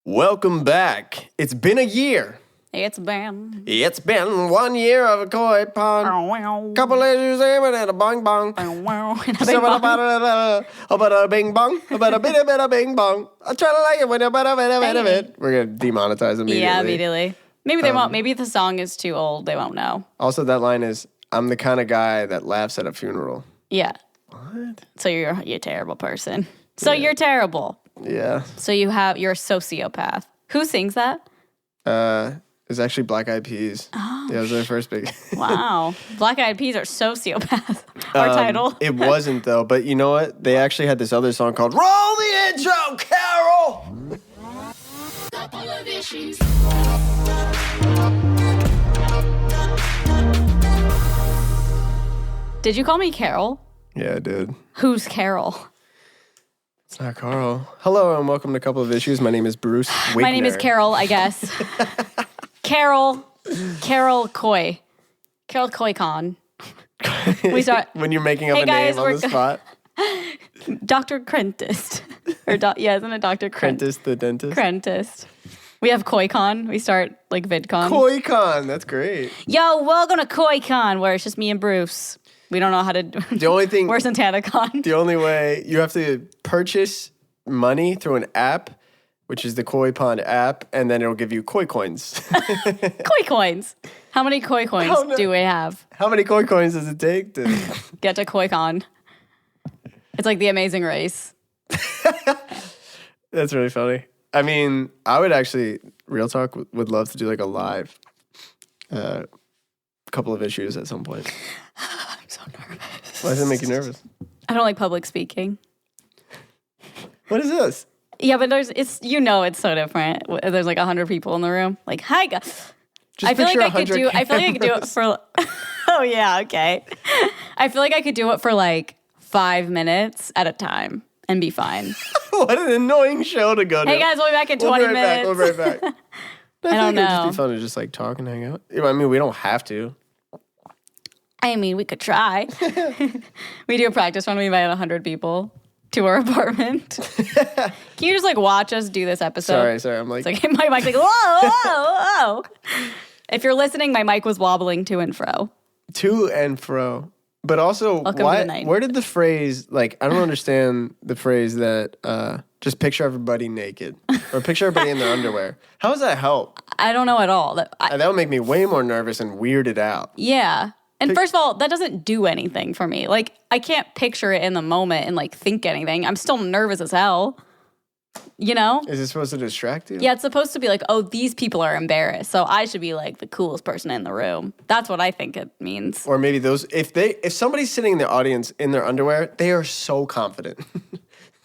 Welcome back. It's been a year. It's been 1 year of a koi pond. Couple issues aiming at a bong bong. About a bing bong. About a bit of bing bong. I try to like it when about a bit. We're going to demonetize immediately. Yeah, immediately. Maybe they won't. Maybe the song is too old. They won't know. Also, that line is, I'm the kind of guy that laughs at a funeral. Yeah. What? So you're a terrible person. So you're terrible. Yeah. So you're a sociopath. Who sings that? It's actually Black Eyed Peas. Oh. Yeah, it was their first big. Wow. Black Eyed Peas are sociopath. Our title. It wasn't, though. But you know what? They actually had this other song called Roll the Intro, Carol! Couple of issues. Did you call me Carol? Yeah, I did. Who's Carol? It's not Carl. Hello and welcome to Couple of Issues. My name is Bruce Wigner. My name is Carol, I guess. Carol Coy. Carol Coy Con. We start when you're making up a name on the spot. Dr. Crentist. Isn't it Dr. Crentist the dentist? Crentist. We have KoiCon. We start like VidCon. KoiCon, that's great. Yo, welcome to KoiCon, where it's just me and Bruce. We don't know how to do the only thing. Worse than TanaCon. The only way you have to purchase money through an app, which is the Koi Pond app, and then it'll give you koi coins. Koi coins. How many koi coins do we have? How many koi coins does it take to get to KoiCon? It's like the Amazing Race. That's really funny. I mean, I would actually, real talk, would love to do like a live couple of issues at some point. I'm so nervous. Why does it make you nervous? I don't like public speaking. What is this? Yeah, but it's so different. There's like 100 people in the room. Like, hi guys. I feel like I could do it for oh yeah, okay. I feel like I could do it for like 5 minutes at a time and be fine. What an annoying show to go to. Hey guys, we'll be back in 20 minutes. We'll be right back. I don't know. It would just be fun to just like talk and hang out. I mean, we don't have to. I mean, we could try. We do a practice run. We invite 100 people to our apartment. Can you just like watch us do this episode? Sorry. I'm like, it's like my mic's like, whoa. If you're listening, my mic was wobbling to and fro. To and fro. But also, where did the phrase, like, I don't understand the phrase that just picture everybody naked or picture everybody in their underwear. How does that help? I don't know at all. That would make me way more nervous and weirded out. Yeah. And first of all, that doesn't do anything for me. Like, I can't picture it in the moment and, like, think anything. I'm still nervous as hell. You know? Is it supposed to distract you? Yeah, it's supposed to be like, oh, these people are embarrassed, so I should be, like, the coolest person in the room. That's what I think it means. Or maybe if somebody's sitting in the audience in their underwear, they are so confident.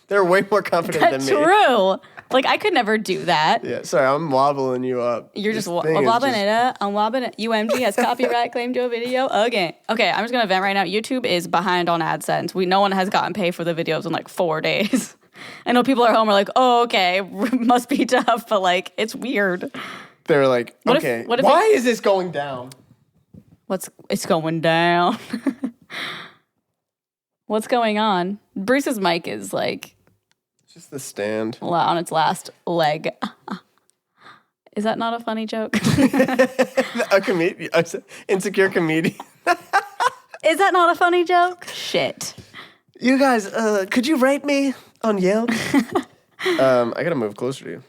They're way more confident than me. True. Like, I could never do that. Yeah, sorry, I'm wobbling you up. You're just wobbling it up. I'm wobbling it. UMG has copyright claim to a video again. Okay, I'm just going to vent right now. YouTube is behind on AdSense. No one has gotten paid for the videos in like 4 days. I know people at home are like, oh, okay, must be tough, but like, it's weird. They're like, okay, why is this going down? It's going down. What's going on? Bruce's mic is like... Just the stand. On its last leg. Is that not a funny joke? A comedian, insecure comedian. Is that not a funny joke? Shit. You guys, could you rate me on Yelp? I gotta move closer to you.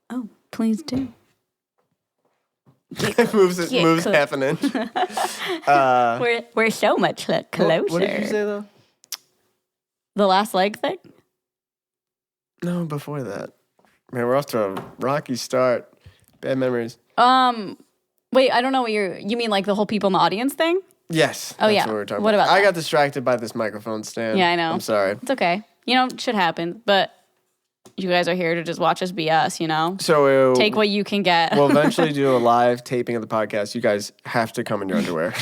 Oh, please do. moves half an inch. We're so much closer. What did you say though? The last leg thing? No, before that. Man, we're off to a rocky start. Bad memories. Wait, I don't know what you mean like the whole people in the audience thing? Yes. Oh, yeah. What we're talking what about I that? got distracted by this microphone stand. Yeah, I know. I'm sorry. It's okay. You know, shit happens, but you guys are here to just watch us be us, you know? So take what you can get. We'll eventually do a live taping of the podcast. You guys have to come in your underwear.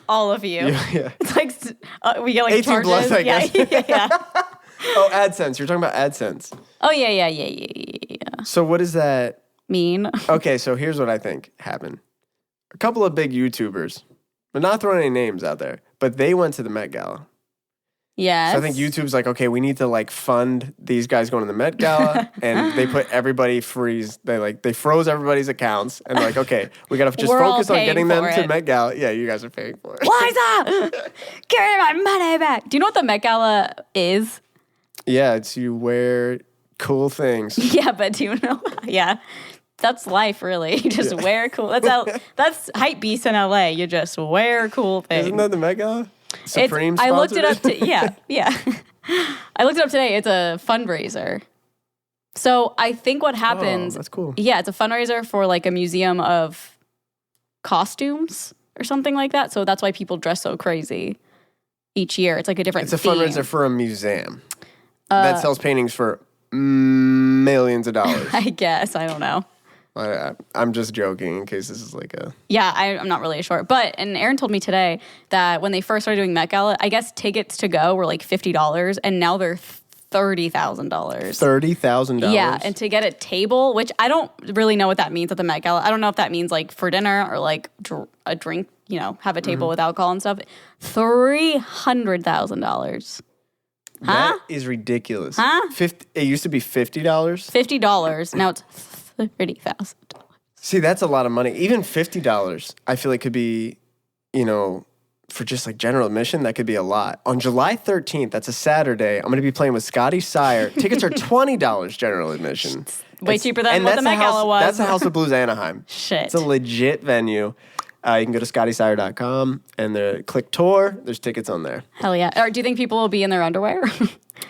All of you. Yeah. It's like we get like 18 charges. plus, I guess. Yeah. Oh, AdSense. You're talking about AdSense. Oh, yeah. So what does that mean? Okay, so here's what I think happened. A couple of big YouTubers, but not throwing any names out there, but they went to the Met Gala. Yes. So I think YouTube's like, okay, we need to like fund these guys going to the Met Gala, and they put everybody freeze. They froze everybody's accounts, and they're like, okay, we gotta just focus on getting them to Met Gala. Yeah, you guys are paying for it. Liza, give me my money back. Do you know what the Met Gala is? Yeah, it's you wear cool things. Yeah, but do you know? Yeah. That's life, really. You just wear cool. That's hype beast in LA. You just wear cool things. Isn't that the Met Gala? Supreme I looked it up. Yeah. I looked it up today. It's a fundraiser. So I think what happens. Oh, that's cool. Yeah, it's a fundraiser for like a museum of costumes or something like that. So that's why people dress so crazy each year. It's like a different. It's a fundraiser for a museum that sells paintings for millions of dollars. I guess. I don't know. I'm just joking in case this is like a... Yeah, I'm not really sure. And Aaron told me today that when they first started doing Met Gala, I guess tickets to go were like $50, and now they're $30,000. $30,000? Yeah, and to get a table, which I don't really know what that means at the Met Gala. I don't know if that means like for dinner or like a drink, have a table with alcohol and stuff. $300,000. Huh? That is ridiculous. Huh? It used to be $50. $50. Now it's $30,000. See, that's a lot of money. Even $50, I feel like could be, for just like general admission, that could be a lot. On July 13th, that's a Saturday, I'm going to be playing with Scotty Sire. Tickets are $20 general admission. Way cheaper than what the Met Gala was. That's the House of Blues Anaheim. Shit. It's a legit venue. You can go to scottysire.com and click tour. There's tickets on there. Hell yeah. Or do you think people will be in their underwear?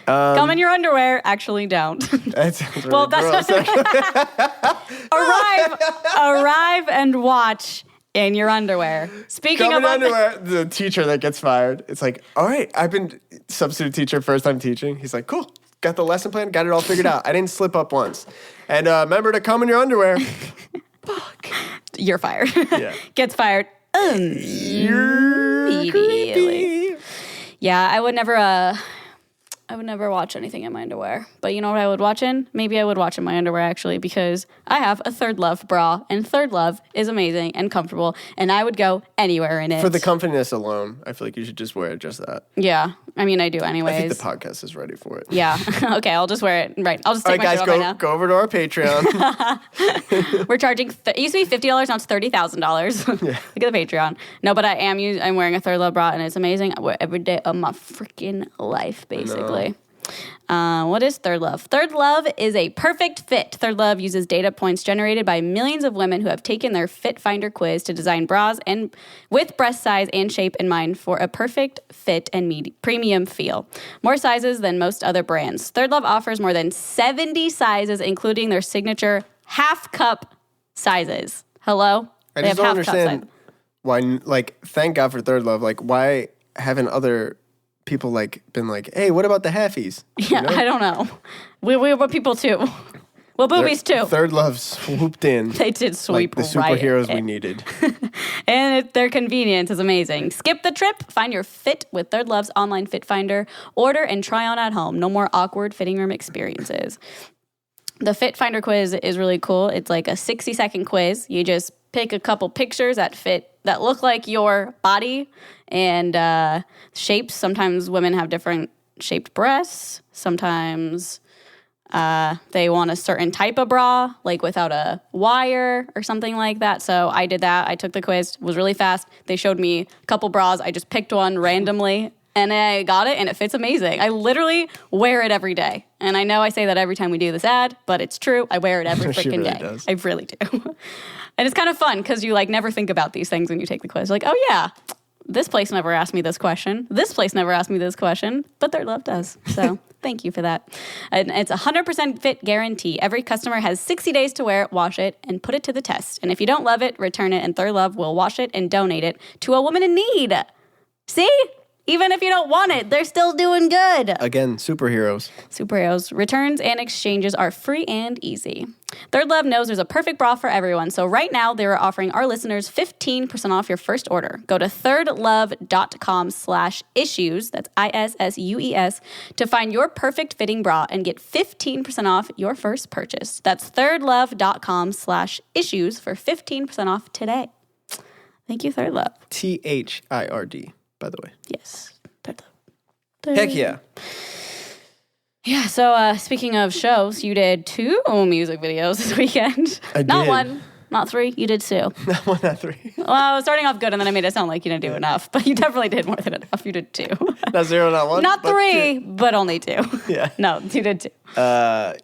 Come in your underwear. Actually, don't. That sounds really gross. Arrive and watch in your underwear. Speaking of underwear, the teacher that gets fired, it's like, all right, I've been substitute teacher, first time teaching. He's like, cool, got the lesson plan, got it all figured out. I didn't slip up once. And remember to come in your underwear. Fuck. You're fired. Yeah. Gets fired immediately. Yeah, I would never watch anything in my underwear. But you know what I would watch in? Maybe I would watch in my underwear, actually, because I have a Third Love bra, and Third Love is amazing and comfortable, and I would go anywhere in it. For the comfiness alone, I feel like you should just wear just that. Yeah. I mean, I do anyways. I think the podcast is ready for it. Yeah. Okay, I'll just wear it. Right. I'll just take my shirt off right now. Go over to our Patreon. We're charging, it used to be $50, now it's $30,000. Yeah. Look at the Patreon. No, but I'm wearing a Third Love bra, and it's amazing. I wear it every day of my freaking life, basically. What is Third Love? Third Love is a perfect fit. Third Love uses data points generated by millions of women who have taken their Fit Finder quiz to design bras and with breast size and shape in mind for a perfect fit and premium feel. More sizes than most other brands. Third Love offers more than 70 sizes, including their signature half cup sizes. Hello? I just don't understand why, thank God for Third Love. Why haven't other people been like, hey, what about the halfies? Yeah, I don't know. We were people too. Well, boobies too. Third Love swooped in. They did sweep the superheroes we needed. And their convenience is amazing. Skip the trip. Find your fit with Third Love's online fit finder. Order and try on at home. No more awkward fitting room experiences. The Fit Finder quiz is really cool. It's like a 60-second quiz. You just pick a couple pictures that look like your body and shapes. Sometimes women have different shaped breasts. Sometimes they want a certain type of bra, like without a wire or something like that. So I did that. I took the quiz. It was really fast. They showed me a couple bras. I just picked one randomly. And I got it, and it fits amazing. I literally wear it every day. And I know I say that every time we do this ad, but it's true. I wear it every freaking day. Does. I really do. And it's kind of fun because you never think about these things when you take the quiz. Like, oh yeah, this place never asked me this question. This place never asked me this question, but Third Love does. So thank you for that. And it's 100% fit guarantee. Every customer has 60 days to wear it, wash it, and put it to the test. And if you don't love it, return it, and Third Love will wash it and donate it to a woman in need. See? Even if you don't want it, they're still doing good. Again, superheroes. Superheroes. Returns and exchanges are free and easy. Third Love knows there's a perfect bra for everyone. So right now, they're offering our listeners 15% off your first order. Go to thirdlove.com/issues, that's ISSUES, to find your perfect fitting bra and get 15% off your first purchase. That's thirdlove.com/issues for 15% off today. Thank you, Third Love. THIRD. By the way. Yes. Heck yeah. Yeah, so speaking of shows, you did 2 music videos this weekend. Not did. 1, not 3, you did 2. Not 1, not 3. Well, starting off good, and then I made it sound like you didn't do enough, but you definitely did more than enough. You did 2. Not 0, not 1. Not 3, but only 2. Yeah. No, you did 2.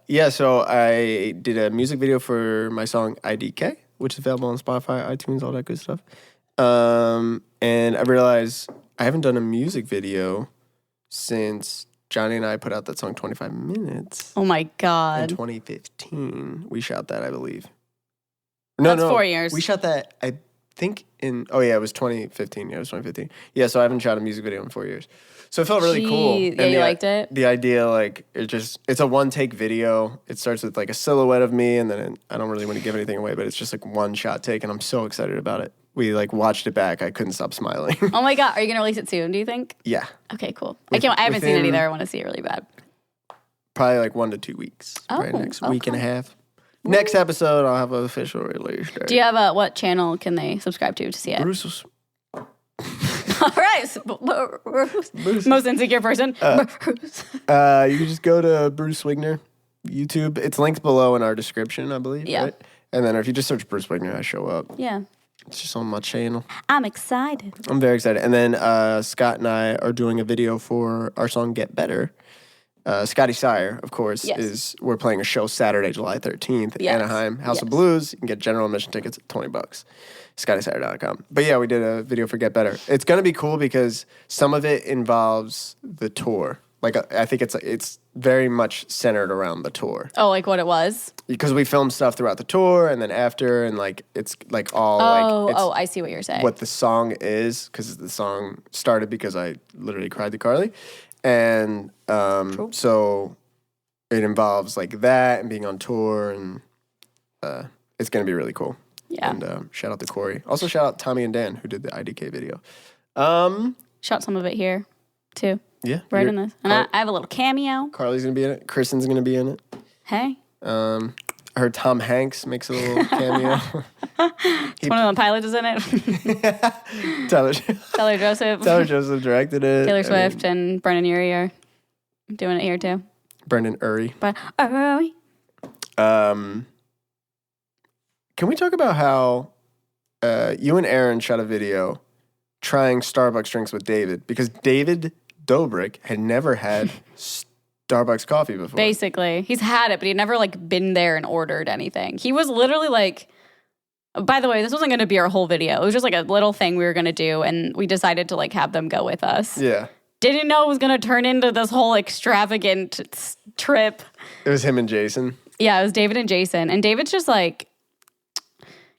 Yeah, so I did a music video for my song IDK, which is available on Spotify, iTunes, all that good stuff. And I realized I haven't done a music video since Johnny and I put out that song 25 Minutes. Oh my In God. 2015. We shot that, I believe. That's 4 years. We shot that, I think, it was 2015. Yeah, it was 2015. Yeah, so I haven't shot a music video in 4 years. So it felt really cool. Yeah, you liked it? The idea, like, it's a one-take video. It starts with, like, a silhouette of me, and then I don't really want to give anything away, but it's just, like, one-shot take, and I'm so excited about it. We, like, watched it back. I couldn't stop smiling. Oh my God. Are you going to release it soon, do you think? Yeah. Okay, cool. I haven't seen it either. I want to see it really bad. Probably, like, 1 to 2 weeks. Right, next week and a half. Next episode, I'll have an official release date. Do you have what channel can they subscribe to see it? Bruce's. All right. Bruce. Most insecure person. Bruce. You can just go to Bruce Wigner YouTube. It's linked below in our description, I believe. Yeah. Right? And then if you just search Bruce Wigner, I show up. Yeah. It's just on my channel. I'm excited. I'm very excited. And then Scott and I are doing a video for our song Get Better. Scotty Sire, of course, we're playing a show Saturday, July 13th at Anaheim, House of Blues. You can get general admission tickets at $20. ScottySire.com. But yeah, we did a video for Get Better. It's going to be cool because some of it involves the tour. Like, I think it's very much centered around the tour. Oh, like what it was? Because we filmed stuff throughout the tour and then after, and like it's like all I see what you're saying. What the song is, because the song started because I literally cried to Carly, and so it involves like that and being on tour, and it's gonna be really cool. Yeah. And shout out to Corey. Also shout out Tommy and Dan who did the IDK video. Shot some of it here too. Yeah. Right in this. And I have a little cameo. Carly's going to be in it. Kristen's going to be in it. Hey. I heard Tom Hanks makes a little cameo. One of the pilots is in it. Tyler Joseph. Tyler Joseph directed it. Taylor Swift and Brendan Urie are doing it here too. Brendan Urie. But Can we talk about how you and Aaron shot a video trying Starbucks drinks with David? Because David Dobrik had never had Starbucks coffee before. Basically. He's had it, but he'd never like been there and ordered anything. He was literally like, by the way, this wasn't going to be our whole video. It was just like a little thing we were going to do, and we decided to like have them go with us. Yeah. Didn't know it was going to turn into this whole extravagant trip. It was him and Jason. Yeah, it was David and Jason. And David's just like,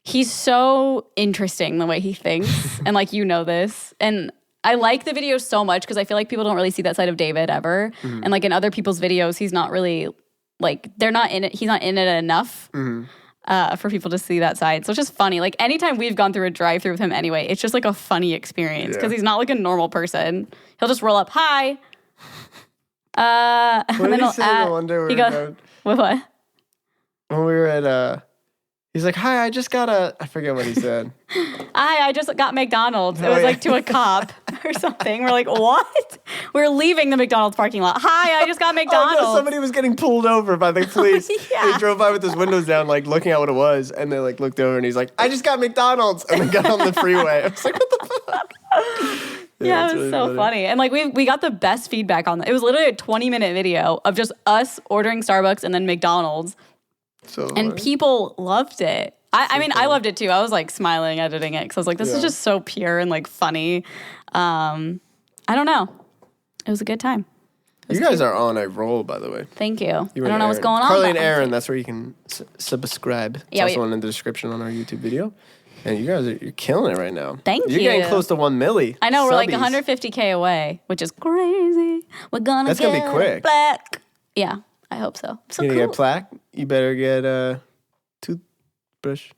he's so interesting the way he thinks. And like, you know this. And I like the video so much because I feel like people don't really see that side of David ever. Mm-hmm. And like in other people's videos, he's not really like, they're not in it. He's not in it enough for people to see that side. So it's just funny. Like anytime we've gone through a drive-through with him anyway, it's just like a funny experience because he's not like a normal person. He'll just roll up, hi. What did he say one day he goes, what? When we were at, he's like, hi, I just got I forget what he said. Hi, I just got McDonald's. It was like to a cop or something. We're like, what? We're leaving the McDonald's parking lot. Hi, I just got McDonald's. Oh, no, somebody was getting pulled over by the police. They drove by with his windows down, like looking at what it was. And they like looked over and he's like, I just got McDonald's. And then got on the freeway. I was like, what the fuck? Yeah, it was really so funny. And like we got the best feedback on that. It was literally a 20-minute video of just us ordering Starbucks and then McDonald's. And people loved it. I mean, I loved it too. I was like smiling editing it because I was like, this is just so pure and like funny. I don't know. It was a good time. You guys are on a roll, by the way. Thank you. I don't know what's going on. Carly and Aaron, that's where you can subscribe. It's also in the description on our YouTube video. And you guys you're killing it right now. Thank you. You're getting close to 1 milli. I know, we're like 150K away, which is crazy. That's gonna be quick. Black. Yeah. I hope so. So you cool. Get a plaque? You better get a toothbrush.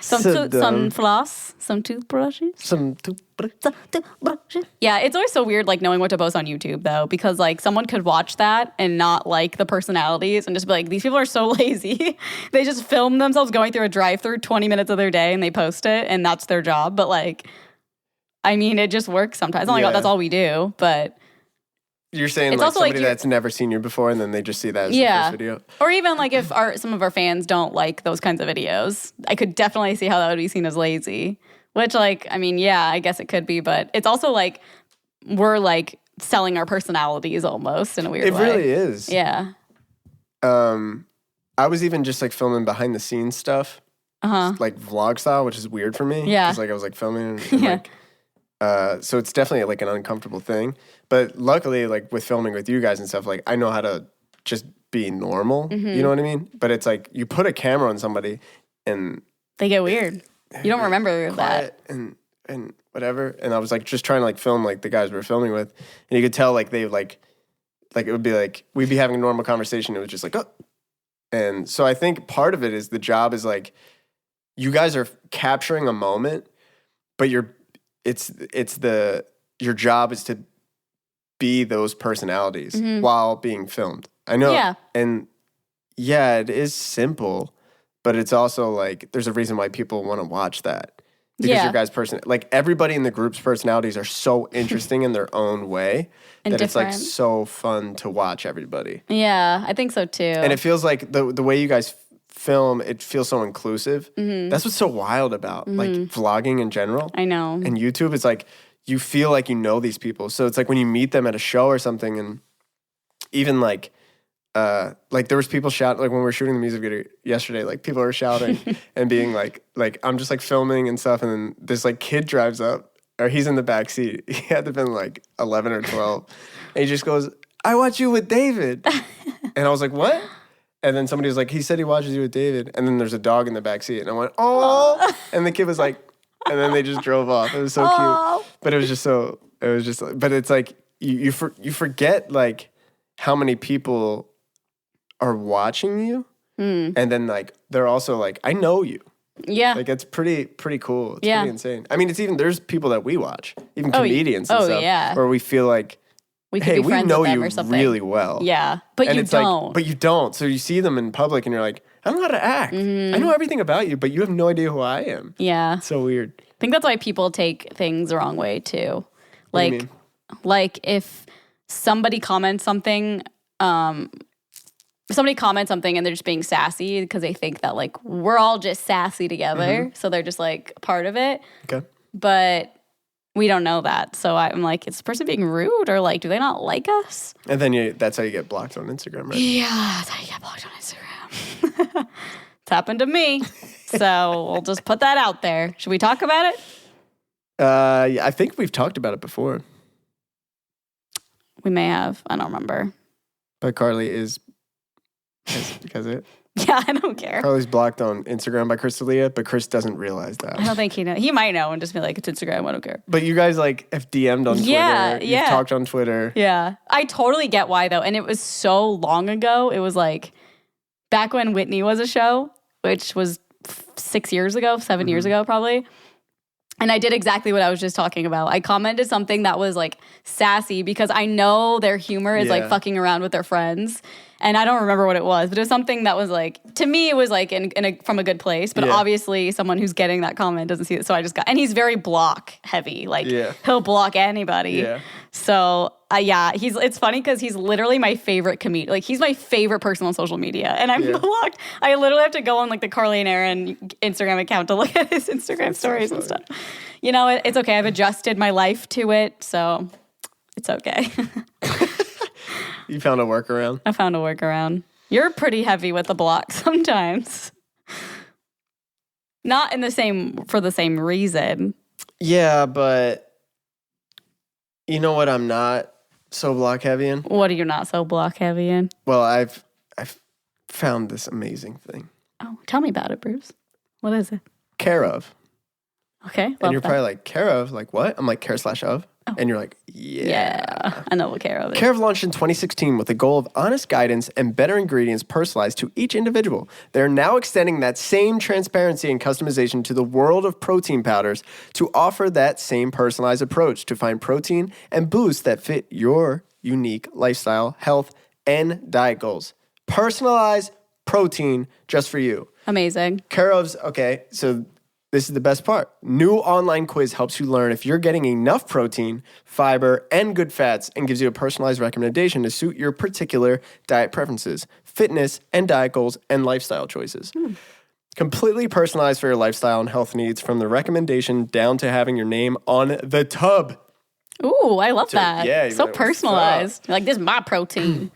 some floss, some toothbrushes. Some toothbrushes. Yeah, it's always so weird like knowing what to post on YouTube though, because like someone could watch that and not like the personalities and just be like, these people are so lazy. They just film themselves going through a drive-through 20 minutes of their day and they post it and that's their job. But like I mean, it just works sometimes. Oh my God, that's all we do. But you're saying like somebody that's never seen you before and then they just see that as the first video? Or even like if some of our fans don't like those kinds of videos, I could definitely see how that would be seen as lazy. Which like, I mean, yeah, I guess it could be. But it's also like we're like selling our personalities almost in a weird way. It really is. Yeah. I was even just like filming behind the scenes stuff. Like vlog style, which is weird for me. Yeah. Because like I was like filming and like so it's definitely like an uncomfortable thing. But luckily, like with filming with you guys and stuff, like I know how to just be normal. You know what I mean? But it's like you put a camera on somebody and they get weird. You don't remember that. And whatever. And I was like just trying to like film like the guys we were filming with. And you could tell like they like it would be like we'd be having a normal conversation. It was just like, oh. And so I think part of it is the job is like you guys are capturing a moment, but your job is to be those personalities while being filmed. I know. Yeah. And yeah, it is simple, but it's also like there's a reason why people want to watch that. Because your guys' like everybody in the group's personalities are so interesting in their own way and that different. It's like so fun to watch everybody. Yeah, I think so too. And it feels like the way you guys film, it feels so inclusive. That's what's so wild about like vlogging in general. I know. And YouTube is like you feel like you know these people. So it's like when you meet them at a show or something, and even like there was people shouting, like when we were shooting the music video yesterday, like people were shouting and being like I'm just like filming and stuff, and then this like kid drives up, or he's in the back seat. He had to have been like 11 or 12, and he just goes, "I watch you with David," and I was like, "What?" And then somebody was like, "He said he watches you with David," and then there's a dog in the back seat, and I went, "Oh," and the kid was like, and then they just drove off. It was so cute, but it was just but it's like you forget like how many people are watching you, and then like they're also like, I know you. Yeah, like it's pretty cool. It's pretty insane. I mean, it's even there's people that we watch, even comedians and stuff, where we feel like we know you really well. Yeah, but and you don't. Like, but you don't. So you see them in public, and you're like, I don't know how to act. I know everything about you, but you have no idea who I am. Yeah, it's so weird. I think that's why people take things the wrong way too. Like if somebody comments something. If somebody comments something and they're just being sassy because they think that like we're all just sassy together, so they're just like part of it. Okay. But we don't know that, so I'm like, is this person being rude or like do they not like us? And then that's how you get blocked on Instagram, right? Yeah, that's how you get blocked on Instagram. It's happened to me, so we'll just put that out there. Should we talk about it? Yeah, I think we've talked about it before. We may have. I don't remember. But Carly is. Because it? Yeah, I don't care. Carly's blocked on Instagram by Chris D'Elia, but Chris doesn't realize that. I don't think he knows. He might know and just be like, it's Instagram, I don't care. But you guys like have DM'd on Twitter. Yeah. You've talked on Twitter. Yeah. I totally get why though. And it was so long ago. It was like back when Whitney was a show, which was 7 years ago probably. And I did exactly what I was just talking about. I commented something that was like sassy because I know their humor is like fucking around with their friends. And I don't remember what it was, but it was something that was like, to me, it was like from a good place. But obviously someone who's getting that comment doesn't see it. So I just and he's very block heavy. Like he'll block anybody. Yeah. So it's funny because he's literally my favorite comedian. Like he's my favorite person on social media. And I'm blocked. I literally have to go on like the Carly and Aaron Instagram account to look at his Instagram stories and stuff. You know, it's okay. I've adjusted my life to it. So it's okay. You found a workaround? I found a workaround. You're pretty heavy with the block sometimes. Not for the same reason. Yeah, but you know what I'm not so block heavy in? What are you not so block heavy in? Well, I've found this amazing thing. Oh, tell me about it, Bruce. What is it? Care of. Okay. And you're probably like, care of? Like what? I'm like, care/of. Oh. And you're like, yeah. I know what Care of is. Care of launched in 2016 with the goal of honest guidance and better ingredients personalized to each individual. They're now extending that same transparency and customization to the world of protein powders to offer that same personalized approach to find protein and boosts that fit your unique lifestyle, health, and diet goals. Personalized protein just for you. Amazing. Care of's, okay, so this is the best part. New online quiz helps you learn if you're getting enough protein, fiber, and good fats, and gives you a personalized recommendation to suit your particular diet preferences, fitness and diet goals, and lifestyle choices. Completely personalized for your lifestyle and health needs, from the recommendation down to having your name on the tub. Ooh, I love that. Yeah, so personalized. Like, this is my protein.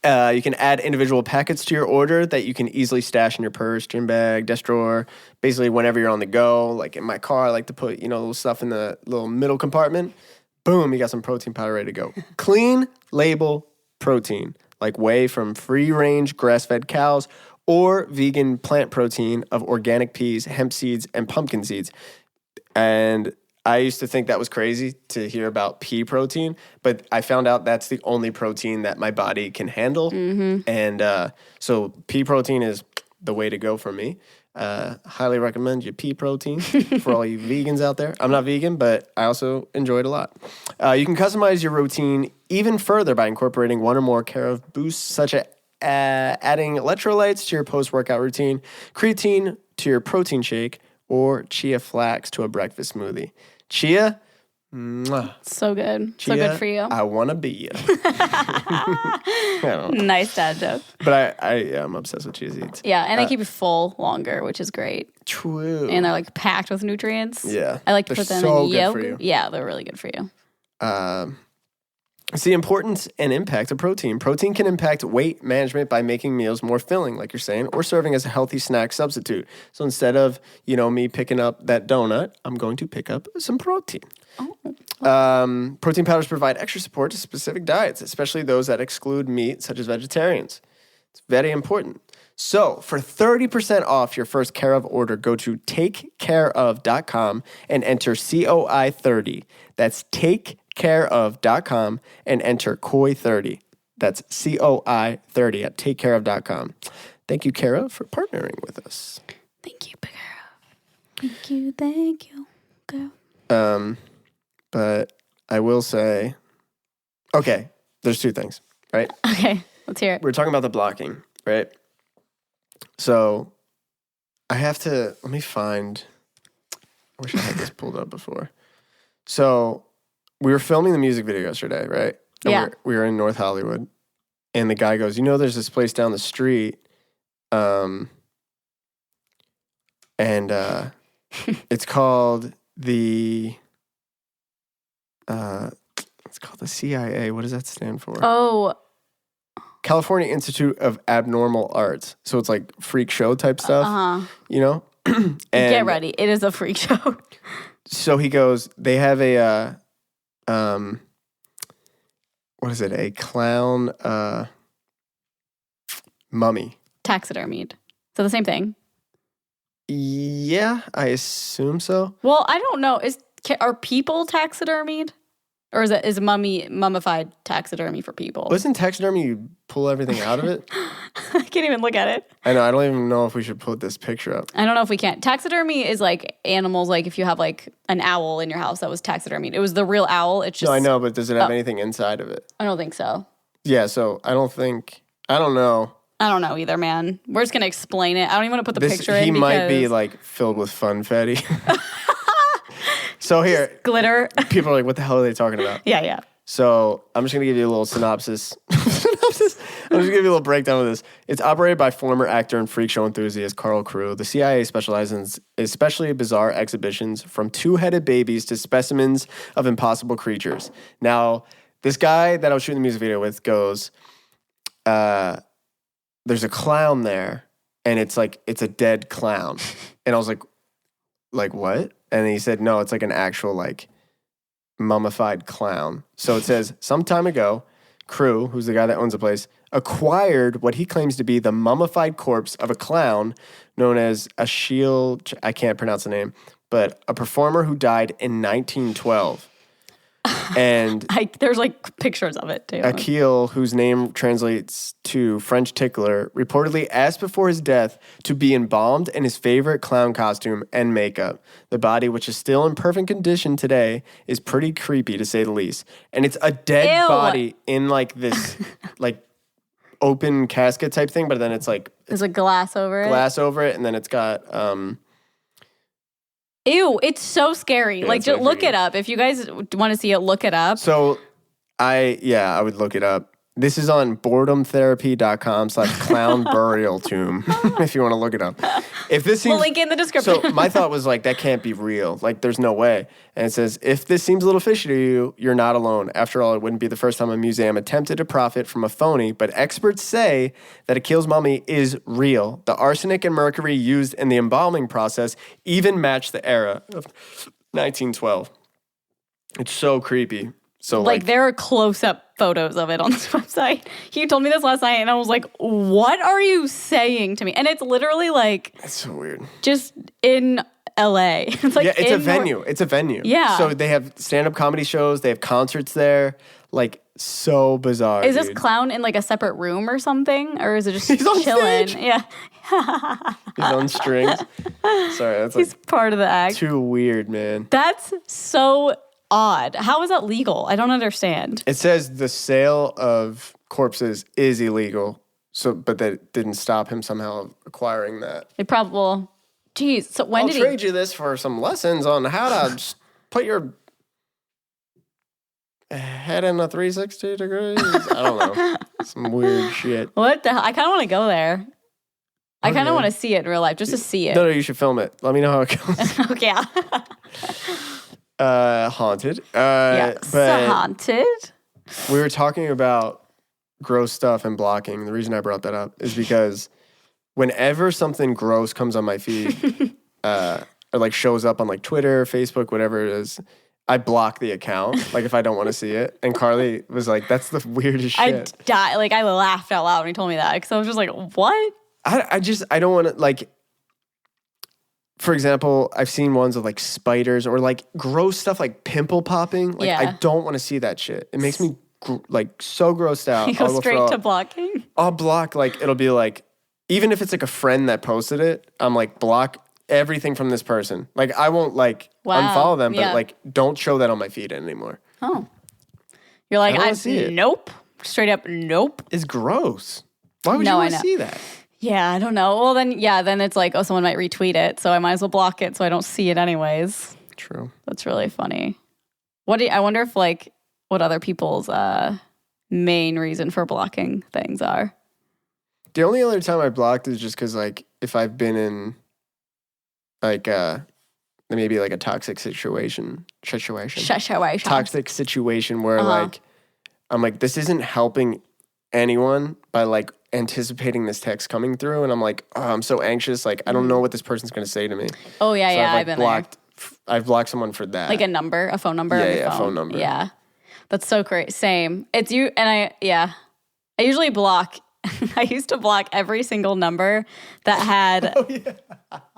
You can add individual packets to your order that you can easily stash in your purse, gym bag, desk drawer. Basically, whenever you're on the go, like in my car, I like to put, little stuff in the little middle compartment. Boom, you got some protein powder ready to go. Clean label protein, like whey from free-range grass-fed cows or vegan plant protein of organic peas, hemp seeds, and pumpkin seeds. And I used to think that was crazy to hear about pea protein, but I found out that's the only protein that my body can handle. And so pea protein is the way to go for me. Highly recommend your pea protein for all you vegans out there. I'm not vegan, but I also enjoy it a lot. You can customize your routine even further by incorporating one or more care of boosts, such as adding electrolytes to your post-workout routine, creatine to your protein shake, or chia flax to a breakfast smoothie. Chia, mwah. So good. Chia, so good for you. I want to be you. Nice dad joke. But I'm obsessed with chia seeds. Yeah, and they keep you full longer, which is great. True. And they're like packed with nutrients. Yeah. I like to put them so in good yogurt. for you. Yeah, they're really good for you. It's the importance and impact of protein. Protein can impact weight management by making meals more filling, like you're saying, or serving as a healthy snack substitute. So instead of, me picking up that donut, I'm going to pick up some protein. Protein powders provide extra support to specific diets, especially those that exclude meat, such as vegetarians. It's very important. So for 30% off your first Care of order, go to takecareof.com and enter COI30. That's takecareof.com and enter COI30. That's COI30 at takecareof.com. Thank you, Cara, for partnering with us. Thank you, Cara. Thank you, girl. But I will say, okay, there's two things, right? Okay, let's hear it. We're talking about the blocking, right? So I have to, let me find, I wish I had this pulled up before. So we were filming the music video yesterday, right? And yeah. We were in North Hollywood, and the guy goes, there's this place down the street, and it's called the CIA. What does that stand for? Oh. California Institute of Abnormal Arts. So it's like freak show type stuff, And get ready. It is a freak show. So he goes, they have a, what is it? A clown mummy. Taxidermied. So the same thing. Yeah, I assume so. Well, I don't know. Are people taxidermied? Or is mummified taxidermy for people? Wasn't taxidermy you pull everything out of it? I can't even look at it. I know. I don't even know if we should put this picture up. I don't know if we can. Taxidermy is like animals, like if you have like an owl in your house that was taxidermied. It was the real owl. It's just. No, I know, but does it have anything inside of it? I don't think so. Yeah, so I don't know. I don't know either, man. We're just going to explain it. I don't even want to put the picture in. He might be like filled with funfetti. So here. Just glitter. People are like, what the hell are they talking about? Yeah. So I'm just going to give you a little synopsis. I'm just going to give you a little breakdown of this. It's operated by former actor and freak show enthusiast Carl Crew. The CIA specializes in especially bizarre exhibitions, from two-headed babies to specimens of impossible creatures. Now, this guy that I was shooting the music video with goes, there's a clown there, and it's a dead clown. And I was like what? And he said, no, it's like an actual mummified clown. So it says, some time ago, Crew, who's the guy that owns the place, acquired what he claims to be the mummified corpse of a clown known as Achille, I can't pronounce the name, but a performer who died in 1912. And there's pictures of it too. Achille, whose name translates to French tickler, reportedly asked before his death to be embalmed in his favorite clown costume and makeup. The body, which is still in perfect condition today, is pretty creepy to say the least. And it's a dead body in this open casket type thing, but then it's there's a glass over it. And then it's got Ew, it's so scary. Yeah, like, just look it up. If you guys want to see it, look it up. So, I would look it up. This is on boredomtherapy.com/clown burial tomb, if you want to look it up. If this seems, we'll link in the description. So my thought was like, that can't be real. Like, there's no way. And it says, if this seems a little fishy to you, you're not alone. After all, it wouldn't be the first time a museum attempted to profit from a phony, but experts say that Akil's mummy is real. The arsenic and mercury used in the embalming process even match the era of 1912. It's so creepy. So like there are close-up photos of it on this website. He told me this last night, and I was like, what are you saying to me? And it's literally like... It's so weird. Just in L.A. It's like it's a venue. It's a venue. Yeah. So they have stand-up comedy shows. They have concerts there. Like, so bizarre, Is this clown in like a separate room or something? Or is it just chilling? Yeah. He's on strings. Sorry, that's He's part of the act. Too weird, man. That's so... odd. How is that legal? I don't understand. It says the sale of corpses is illegal. So, but that didn't stop him somehow acquiring that. It probably. Well, geez. So when I'll trade you this for some lessons on how to just put your head in a 360 degrees. I don't know. Some weird shit. What the hell? I kind of want to go there. I kind of want to see it in real life, just to see it. No, you should film it. Let me know how it goes. Okay. Yeah. Haunted. But haunted. We were talking about gross stuff and blocking. The reason I brought that up is because whenever something gross comes on my feed, or like shows up on like Twitter, Facebook, whatever it is, I block the account. Like if I don't want to see it. And Carly was like, "That's the weirdest shit." I laughed out loud when he told me that because I was just like, "What?" I don't want to like. For example, I've seen ones of like spiders or like gross stuff like pimple popping. Like I don't want to see that shit. It makes me like so grossed out. You go straight to blocking? I'll block like it'll be like even if it's like a friend that posted it, I'm like block everything from this person. Like I won't like unfollow them, but like don't show that on my feed anymore. Oh. You're like, I see it. Nope. Straight up nope. It's gross. Why would you want to see that? Yeah, I don't know. Well, then it's like, oh, someone might retweet it, so I might as well block it so I don't see it anyways. True. That's really funny. I wonder if like what other people's main reason for blocking things are. The only other time I blocked is just because like if I've been in like maybe like a toxic situation. Toxic situation where like I'm like this isn't helping anyone by like anticipating this text coming through, and I'm like, oh, I'm so anxious. Like, I don't know what this person's going to say to me. Oh, yeah, so I've been blocked. I've blocked someone for that. Like a phone number? Yeah, a phone number. Yeah. That's so great. Same. It's you, and I usually block, I used to block every single number that had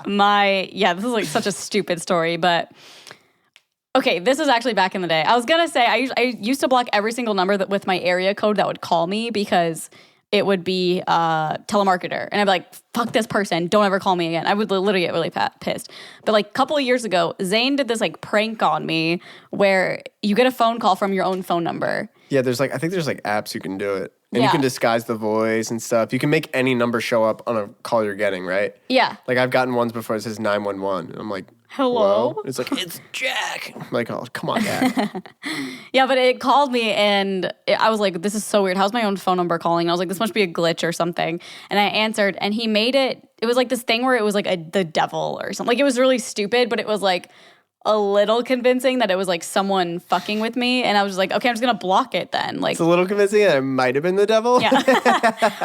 this is like such a stupid story, but okay, this is actually back in the day. I was going to say, I used to block every single number with my area code that would call me because it would be a telemarketer. And I'd be like, fuck this person. Don't ever call me again. I would literally get really pissed. But like a couple of years ago, Zane did this like prank on me where you get a phone call from your own phone number. Yeah, I think there's like apps you can do it. And you can disguise the voice and stuff. You can make any number show up on a call you're getting, right? Yeah. Like I've gotten ones before it says 911. And I'm like, hello? It's like, it's Jack. I'm like, oh, come on, Dad. Yeah, but it called me and I was like, this is so weird. How's my own phone number calling? And I was like, this must be a glitch or something. And I answered and he made it was like this thing where it was like the devil or something. Like it was really stupid, but it was like a little convincing that it was like someone fucking with me. And I was just like, okay, I'm just going to block it then. Like, it's a little convincing that it might have been the devil. Yeah.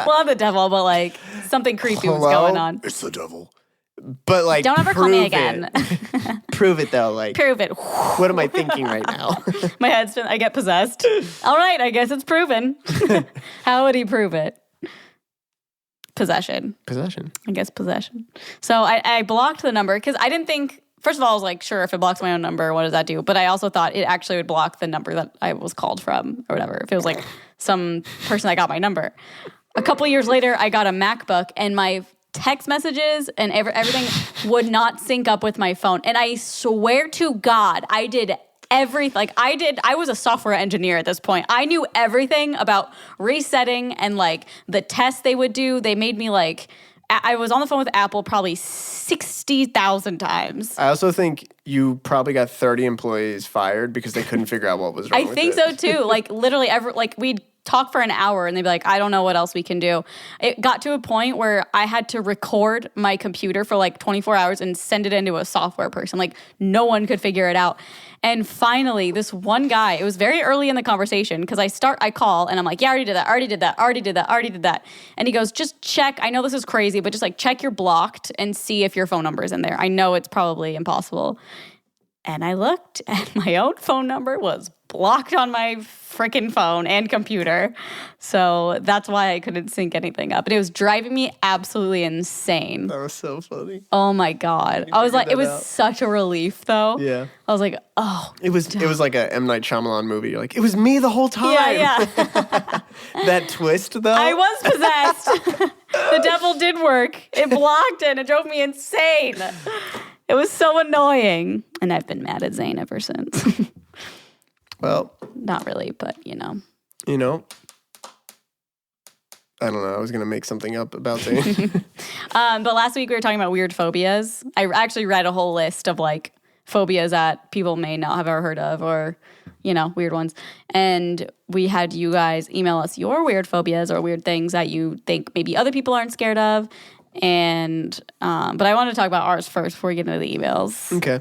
Well, not the devil, but like something creepy was going on. It's the devil. But like, don't ever call me again. Prove it though. Like, prove it. What am I thinking right now? My head's been, I get possessed. All right, I guess it's proven. How would he prove it? Possession. I guess possession. So I blocked the number because I didn't think, first of all, I was like, sure, if it blocks my own number, what does that do? But I also thought it actually would block the number that I was called from or whatever. If it was like some person that got my number. A couple years later, I got a MacBook and my text messages and everything would not sync up with my phone. And I swear to God, I did everything. I was a software engineer at this point. I knew everything about resetting and like the tests they would do. They made me like I was on the phone with Apple probably 60,000 times. I also think you probably got 30 employees fired because they couldn't figure out what was wrong with it. I think so too. Like literally we'd talk for an hour and they'd be like, I don't know what else we can do. It got to a point where I had to record my computer for like 24 hours and send it into a software person. Like no one could figure it out. And finally, this one guy, it was very early in the conversation because I call and I'm like, yeah, I already did that. And he goes, just check. I know this is crazy, but just like check your blocked and see if your phone number is in there. I know it's probably impossible. And I looked and my own phone number was blocked on my freaking phone and computer. So that's why I couldn't sync anything up. And it was driving me absolutely insane. That was so funny. Oh my God. I was like, it was such a relief though. Yeah. I was like, oh. It was like a M. Night Shyamalan movie. You're like, it was me the whole time. Yeah. That twist though. I was possessed. The devil did work. It blocked it and it drove me insane. It was so annoying. And I've been mad at Zane ever since. Well, not really, but I don't know. I was going to make something up about Zane. But last week we were talking about weird phobias. I actually read a whole list of like phobias that people may not have ever heard of or, weird ones. And we had you guys email us your weird phobias or weird things that you think maybe other people aren't scared of. And, but I want to talk about ours first before we get into the emails. Okay.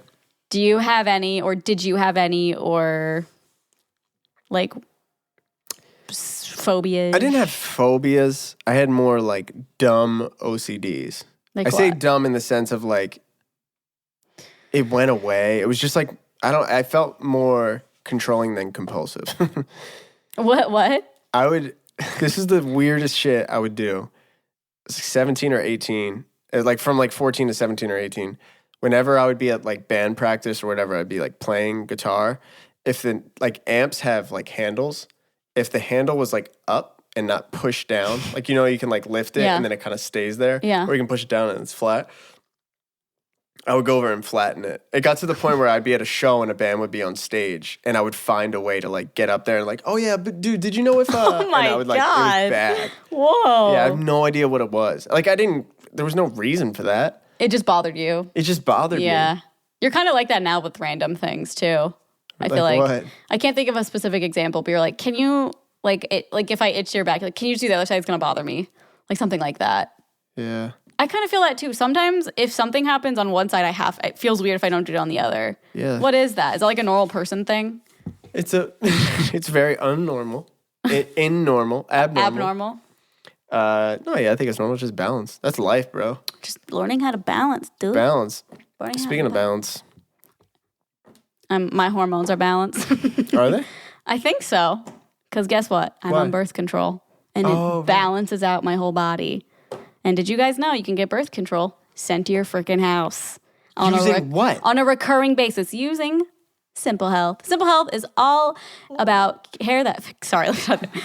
Do you have any or did you have any or like phobias? I didn't have phobias. I had more like dumb OCDs. Like I what? say dumb in the sense of like it went away. It was just like I felt more controlling than compulsive. What? This is the weirdest shit I would do. 17 or 18, like from like 14 to 17 or 18. Whenever I would be at like band practice or whatever, I'd be like playing guitar. If the like amps have like handles, if the handle was like up and not pushed down, like you can like lift it and then it kind of stays there. Yeah. Or you can push it down and it's flat. I would go over and flatten it. It got to the point where I'd be at a show and a band would be on stage and I would find a way to like get up there and like, oh yeah, but dude, did you know if oh my and I would like God. it was bad. Whoa. Yeah, I have no idea what it was. Like there was no reason for that. It just bothered you. It just bothered me. Yeah. You're kind of like that now with random things too. I feel like what? I can't think of a specific example, but you're like, can you if I itch your back, like, can you do the other side? It's gonna bother me, like something like that. Yeah, I kind of feel that too. Sometimes if something happens on one side, it feels weird if I don't do it on the other. Yeah. What is that? Is that like a normal person thing? It's very unnormal, abnormal. Abnormal. No, yeah, I think it's normal. It's just balance. That's life, bro. Just learning how to balance, dude. Balance. Speaking of balance. My hormones are balanced. Are they? I think so. Because guess what? I'm on birth control. And it balances out my whole body. And did you guys know you can get birth control sent to your freaking house? Using what? On a recurring basis. Using Simple Health. Simple Health is all about care that... Sorry.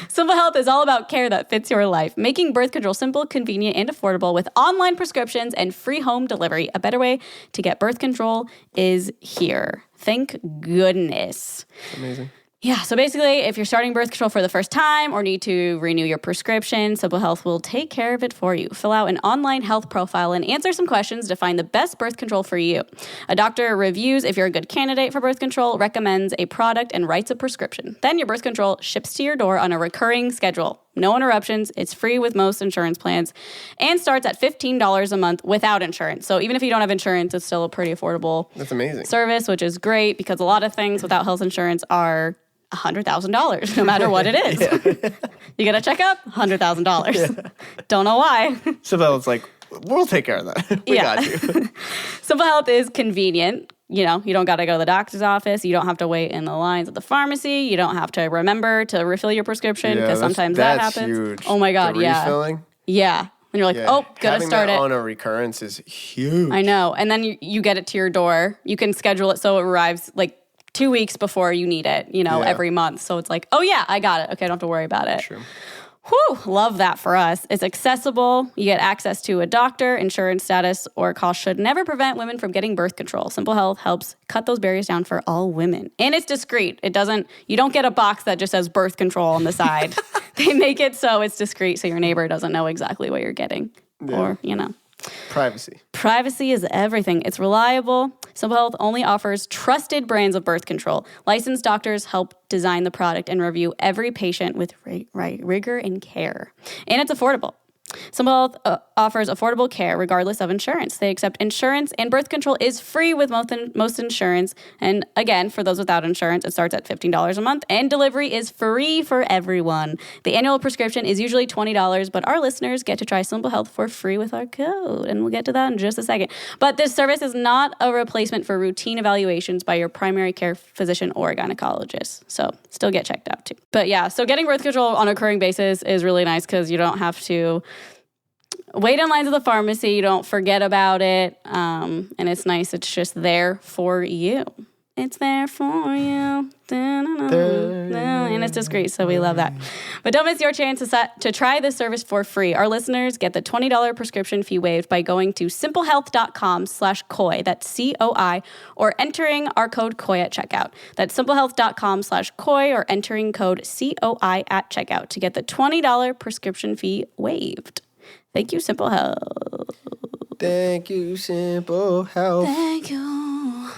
Simple Health is all about care that fits your life. Making birth control simple, convenient, and affordable with online prescriptions and free home delivery. A better way to get birth control is here. Thank goodness. Amazing. Yeah, so basically, if you're starting birth control for the first time or need to renew your prescription, Simple Health will take care of it for you. Fill out an online health profile and answer some questions to find the best birth control for you. A doctor reviews if you're a good candidate for birth control, recommends a product, and writes a prescription. Then your birth control ships to your door on a recurring schedule. No interruptions. It's free with most insurance plans and starts at $15 a month without insurance. So even if you don't have insurance, it's still a pretty affordable That's amazing. service, which is great because a lot of things without health insurance are $100,000, no matter what it is. Yeah. You get a checkup, $100,000. Yeah. Don't know why. Simple Health's like, we'll take care of that. We got you. Simple Health is convenient. You don't got to go to the doctor's office. You don't have to wait in the lines at the pharmacy. You don't have to remember to refill your prescription because sometimes that happens. Huge. Oh my God, refilling? Yeah. And you're like, gotta start it. Having that on a recurrence is huge. I know. And then you get it to your door. You can schedule it so it arrives like 2 weeks before you need it, every month. So it's like, oh yeah, I got it. Okay, I don't have to worry about it. True. Whew, love that for us. It's accessible. You get access to a doctor, insurance status, or cost should never prevent women from getting birth control. Simple Health helps cut those barriers down for all women. And it's discreet. You don't get a box that just says birth control on the side. They make it so it's discreet so your neighbor doesn't know exactly what you're getting. or, Privacy. Privacy is everything. It's reliable. Simple Health only offers trusted brands of birth control. Licensed doctors help design the product and review every patient with rigor and care. And it's affordable. Simple Health offers affordable care regardless of insurance. They accept insurance, and birth control is free with most insurance. And again, for those without insurance, it starts at $15 a month, and delivery is free for everyone. The annual prescription is usually $20, but our listeners get to try Simple Health for free with our code, and we'll get to that in just a second. But this service is not a replacement for routine evaluations by your primary care physician or gynecologist. So still get checked out too. But yeah, so getting birth control on a recurring basis is really nice because you don't have to wait in lines at the pharmacy. You don't forget about it. And it's nice. It's just there for you. It's there for you. And it's discreet, so we love that. But don't miss your chance to try this service for free. Our listeners get the $20 prescription fee waived by going to simplehealth.com/KOI. That's COI, or entering our code KOI at checkout. That's simplehealth.com/KOI, or entering code COI at checkout to get the $20 prescription fee waived. Thank you, Simple Health. Thank you, Simple Health. Thank you.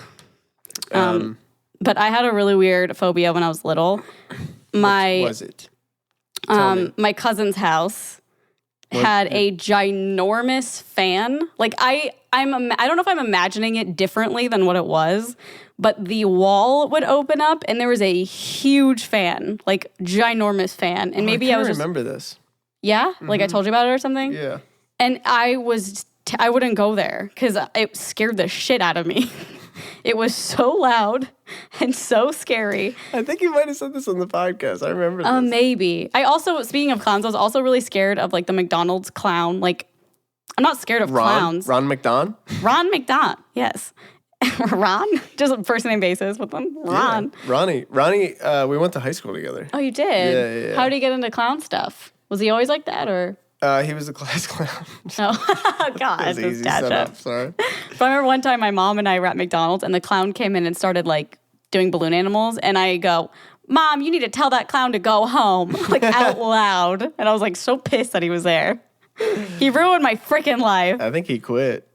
But I had a really weird phobia when I was little. What was it? My cousin's house had a ginormous fan. Like I don't know if I'm imagining it differently than what it was, but the wall would open up and there was a huge fan, like ginormous fan. And maybe I was just remember this. Yeah? Mm-hmm. Like I told you about it or something? Yeah. And I wouldn't go there because it scared the shit out of me. It was so loud and so scary. I think you might have said this on the podcast. I remember this. Maybe. I also, speaking of clowns, I was also really scared of like the McDonald's clown. Like, I'm not scared of clowns. Ron McDon? Ron McDon, yes. Ron? Just first name basis with them. Ron. Yeah. Ronnie, we went to high school together. Oh, you did? Yeah. How did he get into clown stuff? Was he always like that, or? He was a class clown. Oh, God. Easy setup. Sorry. But I remember one time my mom and I were at McDonald's and the clown came in and started like doing balloon animals. And I go, Mom, you need to tell that clown to go home, like out loud. And I was like so pissed that he was there. He ruined my freaking life. I think he quit.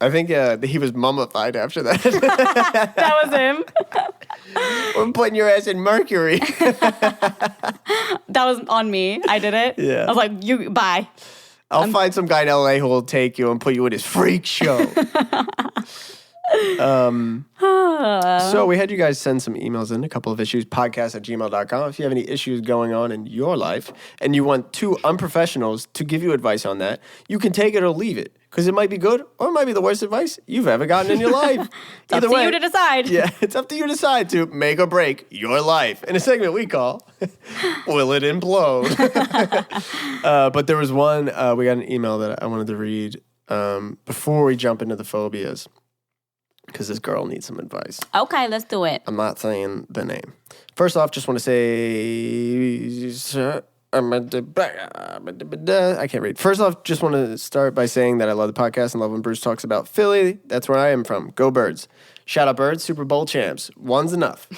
I think he was mummified after that. That was him. I'm putting your ass in mercury. That was on me. I did it. Yeah. I was like, bye. I'll find some guy in LA who will take you and put you in his freak show. So we had you guys send some emails in, a couple of issues, podcast@gmail.com. If you have any issues going on in your life and you want two unprofessionals to give you advice on that, you can take it or leave it. Because it might be good or it might be the worst advice you've ever gotten in your life. It's up to you to decide. Yeah, it's up to you to decide to make or break your life. In a segment we call, Will It Implode? But there was one, we got an email that I wanted to read before we jump into the phobias. Because this girl needs some advice. Okay, let's do it. I'm not saying the name. First off, just want to say... I can't read. First off, just want to start by saying that I love the podcast and love when Bruce talks about Philly. That's where I am from. Go Birds. Shout out Birds, Super Bowl champs. One's enough.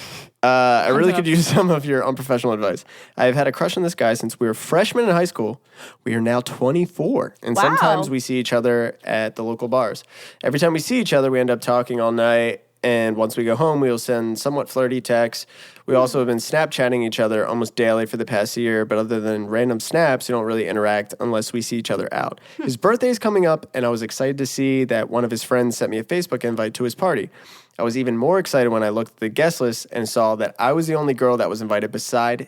I really could use some of your unprofessional advice. I've had a crush on this guy since we were freshmen in high school. We are now 24. And sometimes we see each other at the local bars. Every time we see each other, we end up talking all night. And once we go home, we'll send somewhat flirty texts. We also have been Snapchatting each other almost daily for the past year, but other than random snaps, we don't really interact unless we see each other out. His birthday is coming up, and I was excited to see that one of his friends sent me a Facebook invite to his party. I was even more excited when I looked at the guest list and saw that I was the only girl that was invited besides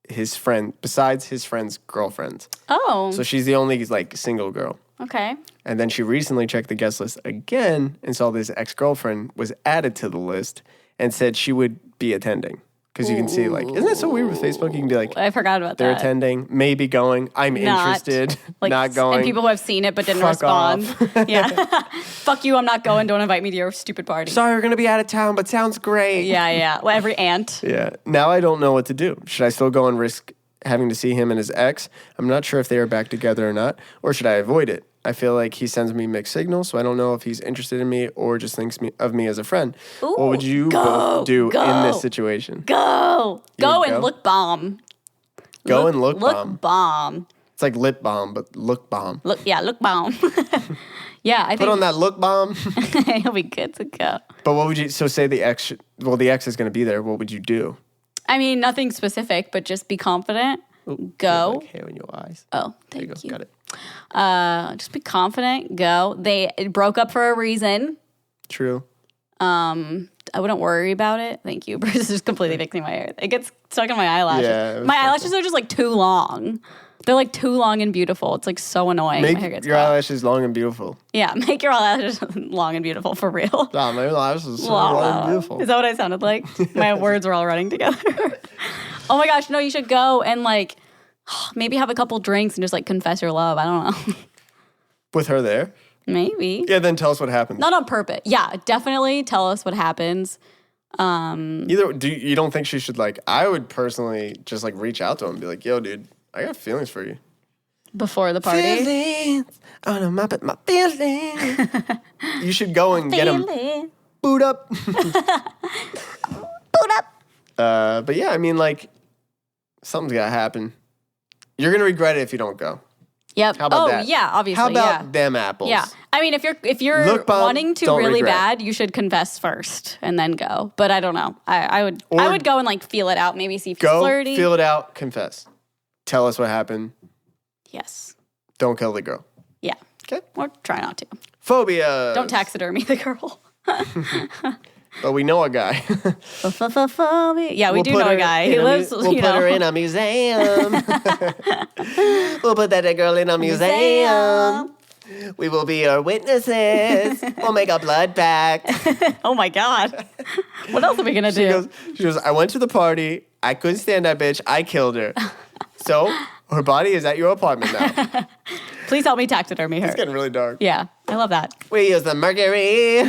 his friend's girlfriend. Oh. So she's the only, single girl. Okay. And then she recently checked the guest list again and saw this ex-girlfriend was added to the list and said she would be attending. Because you can see, isn't that so weird with Facebook? You can be like, I forgot about they're that. attending, maybe going, I'm interested, not going. And people who have seen it but didn't respond. Yeah. Fuck you, I'm not going. Don't invite me to your stupid party. Sorry, we're going to be out of town, but sounds great. Yeah. Well, every aunt. Yeah. Now I don't know what to do. Should I still go and risk having to see him and his ex? I'm not sure if they are back together or not. Or should I avoid it? I feel like he sends me mixed signals, so I don't know if he's interested in me or just thinks of me as a friend. Ooh, what would you both do in this situation? Go and look bomb. Look bomb. Bomb. It's like lip balm, but look balm. Look balm. Yeah, I think. Put on that look balm. He'll be good to go. But what would you, so say the ex is going to be there. What would you do? I mean, nothing specific, but just be confident. Ooh, go. like hair in your eyes. Oh, thank you. Got it. Just be confident. Go. They broke up for a reason. True. I wouldn't worry about it. Thank you. Bruce is just completely fixing my hair. It gets stuck in my eyelashes. Yeah, my eyelashes are just like too long. They're like too long and beautiful. It's like so annoying. Make my hair gets your caught. eyelashes long and beautiful. Yeah, make your eyelashes long and beautiful for real. Yeah, my eyelashes are so long and beautiful. Is that what I sounded like? My words are all running together. Oh my gosh, no, you should go and like maybe have a couple drinks and just like confess your love. I don't know. With her there? Maybe. Yeah, then tell us what happens. Not on purpose. Yeah, definitely tell us what happens. You don't think she should like, I would personally just like reach out to him and be like, yo, dude, I got feelings for you. Before the party? Feelings. I don't know my feelings. You should go and get him boot up. Boot up. But yeah, I mean, like, something's got to happen. You're going to regret it if you don't go. Yep. How about that? Yeah, obviously. How about them apples? Yeah. I mean, if you're wanting to really bad, you should confess first and then go. But I don't know. I would go and like feel it out. Maybe see if he's flirty. Feel it out. Confess. Tell us what happened. Yes. Don't kill the girl. Yeah. Okay. Or try not to. Phobia. Don't taxidermy the girl. But we know a guy. Phobia. Yeah, we do know a guy. He lives. We'll put her in a museum. We'll put that girl in a museum. We will be her witnesses. We'll make a blood pact. Oh my God. What else are we gonna do? She goes, I went to the party. I couldn't stand that bitch. I killed her. So her body is at your apartment now. Please help me taxidermy her. It's getting really dark. Yeah, I love that. We use the mercury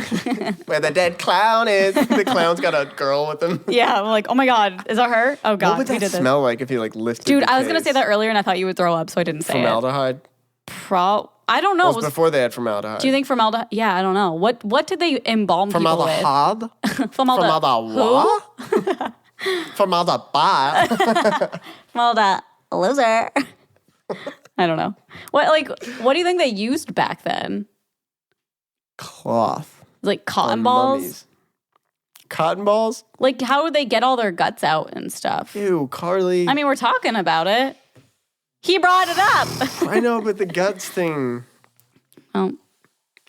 where the dead clown is. The clown's got a girl with him. Yeah, I'm like, oh my God, is that her? Oh God, what would that smell like if you like lifted Dude, the I was going to case? say that earlier and I thought you would throw up, so I didn't say Formaldehyde? it. I don't know. Well, it was before they had formaldehyde. Do you think formaldehyde? Yeah, I don't know. What did they embalm people with? Formaldehyde? Formaldehyde. Formaldehyde. Formaldehyde. Loser. I don't know. What do you think they used back then? Cloth. Like cotton balls? Mummies. Cotton balls? Like how would they get all their guts out and stuff? Ew, Carly. I mean, we're talking about it. He brought it up. I know, but the guts thing. Oh.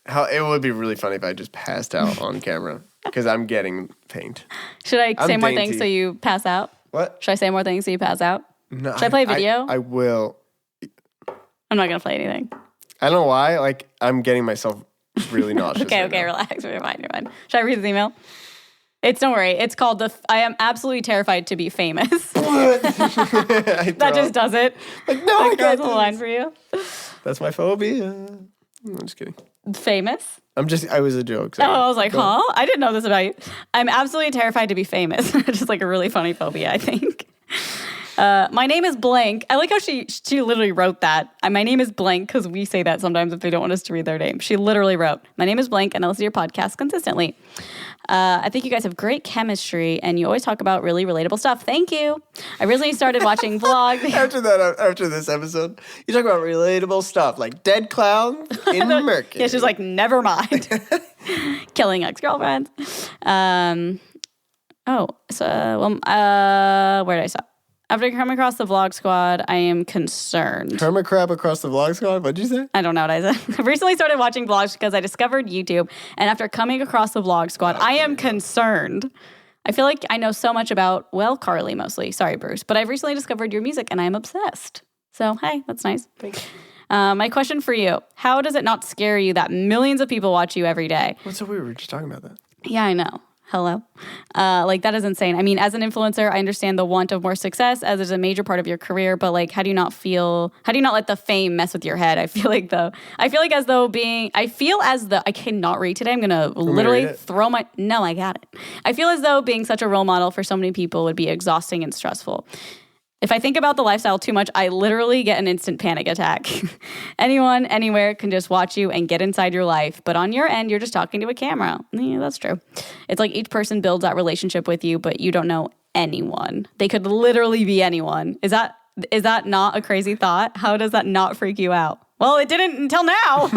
It would be really funny if I just passed out on camera because I'm getting paint. Should I say more things so you pass out? What? Should I say more things so you pass out? No. Should I play a video? I will. I'm not going to play anything. I don't know why. Like, I'm getting myself really nauseous. Okay, relax. You're fine. Should I read this email? Don't worry. It's called I am absolutely terrified to be famous. That just does it. Like, no, I got the line for you. That's my phobia. I'm just kidding. Famous? I was a joke. Sorry. Oh, I was like, huh? I didn't know this about you. I'm absolutely terrified to be famous. Just like a really funny phobia, I think. My name is blank. I like how she literally wrote that. My name is blank because we say that sometimes if they don't want us to read their name. She literally wrote, my name is blank and I listen to your podcast consistently. I think you guys have great chemistry and you always talk about really relatable stuff. Thank you. I recently started watching vlogs. After this episode, you talk about relatable stuff like dead clown in Mercury. Yeah, she's like, never mind. Killing ex-girlfriends. Where did I stop? After coming across the Vlog Squad, I am concerned. Hermit crab across the Vlog Squad? What'd you say? I don't know what I said. I recently started watching vlogs because I discovered YouTube. And after coming across the Vlog Squad, I am concerned. I feel like I know so much about, Carly mostly. Sorry, Bruce. But I've recently discovered your music and I am obsessed. So, hey, that's nice. Thanks. My question for you, how does it not scare you that millions of people watch you every day? What's so weird? We were just talking about that. Yeah, I know. Hello. That is insane. I mean, as an influencer, I understand the want of more success as it's a major part of your career, but like, how do you not let the fame mess with your head? I feel as though I cannot read today. I'm going to literally no, I got it. I feel as though being such a role model for so many people would be exhausting and stressful. If I think about the lifestyle too much, I literally get an instant panic attack. Anyone, anywhere can just watch you and get inside your life. But on your end, you're just talking to a camera. Yeah, that's true. It's like each person builds that relationship with you, but you don't know anyone. They could literally be anyone. Is that Is that not a crazy thought? How does that not freak you out? Well, it didn't until now.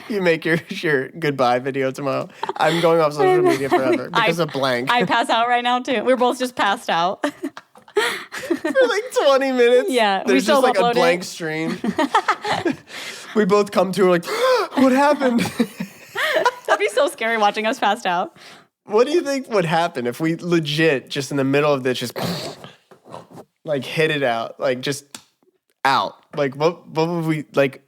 You make your goodbye video tomorrow. I'm going off social media forever because of blank. I pass out right now too. We're both just passed out. For like 20 minutes. Yeah. There's just like a blank stream. We both come to like, what happened? That'd be so scary watching us passed out. What do you think would happen if we legit just in the middle of this just like hit it out, like just out? Like what would we like?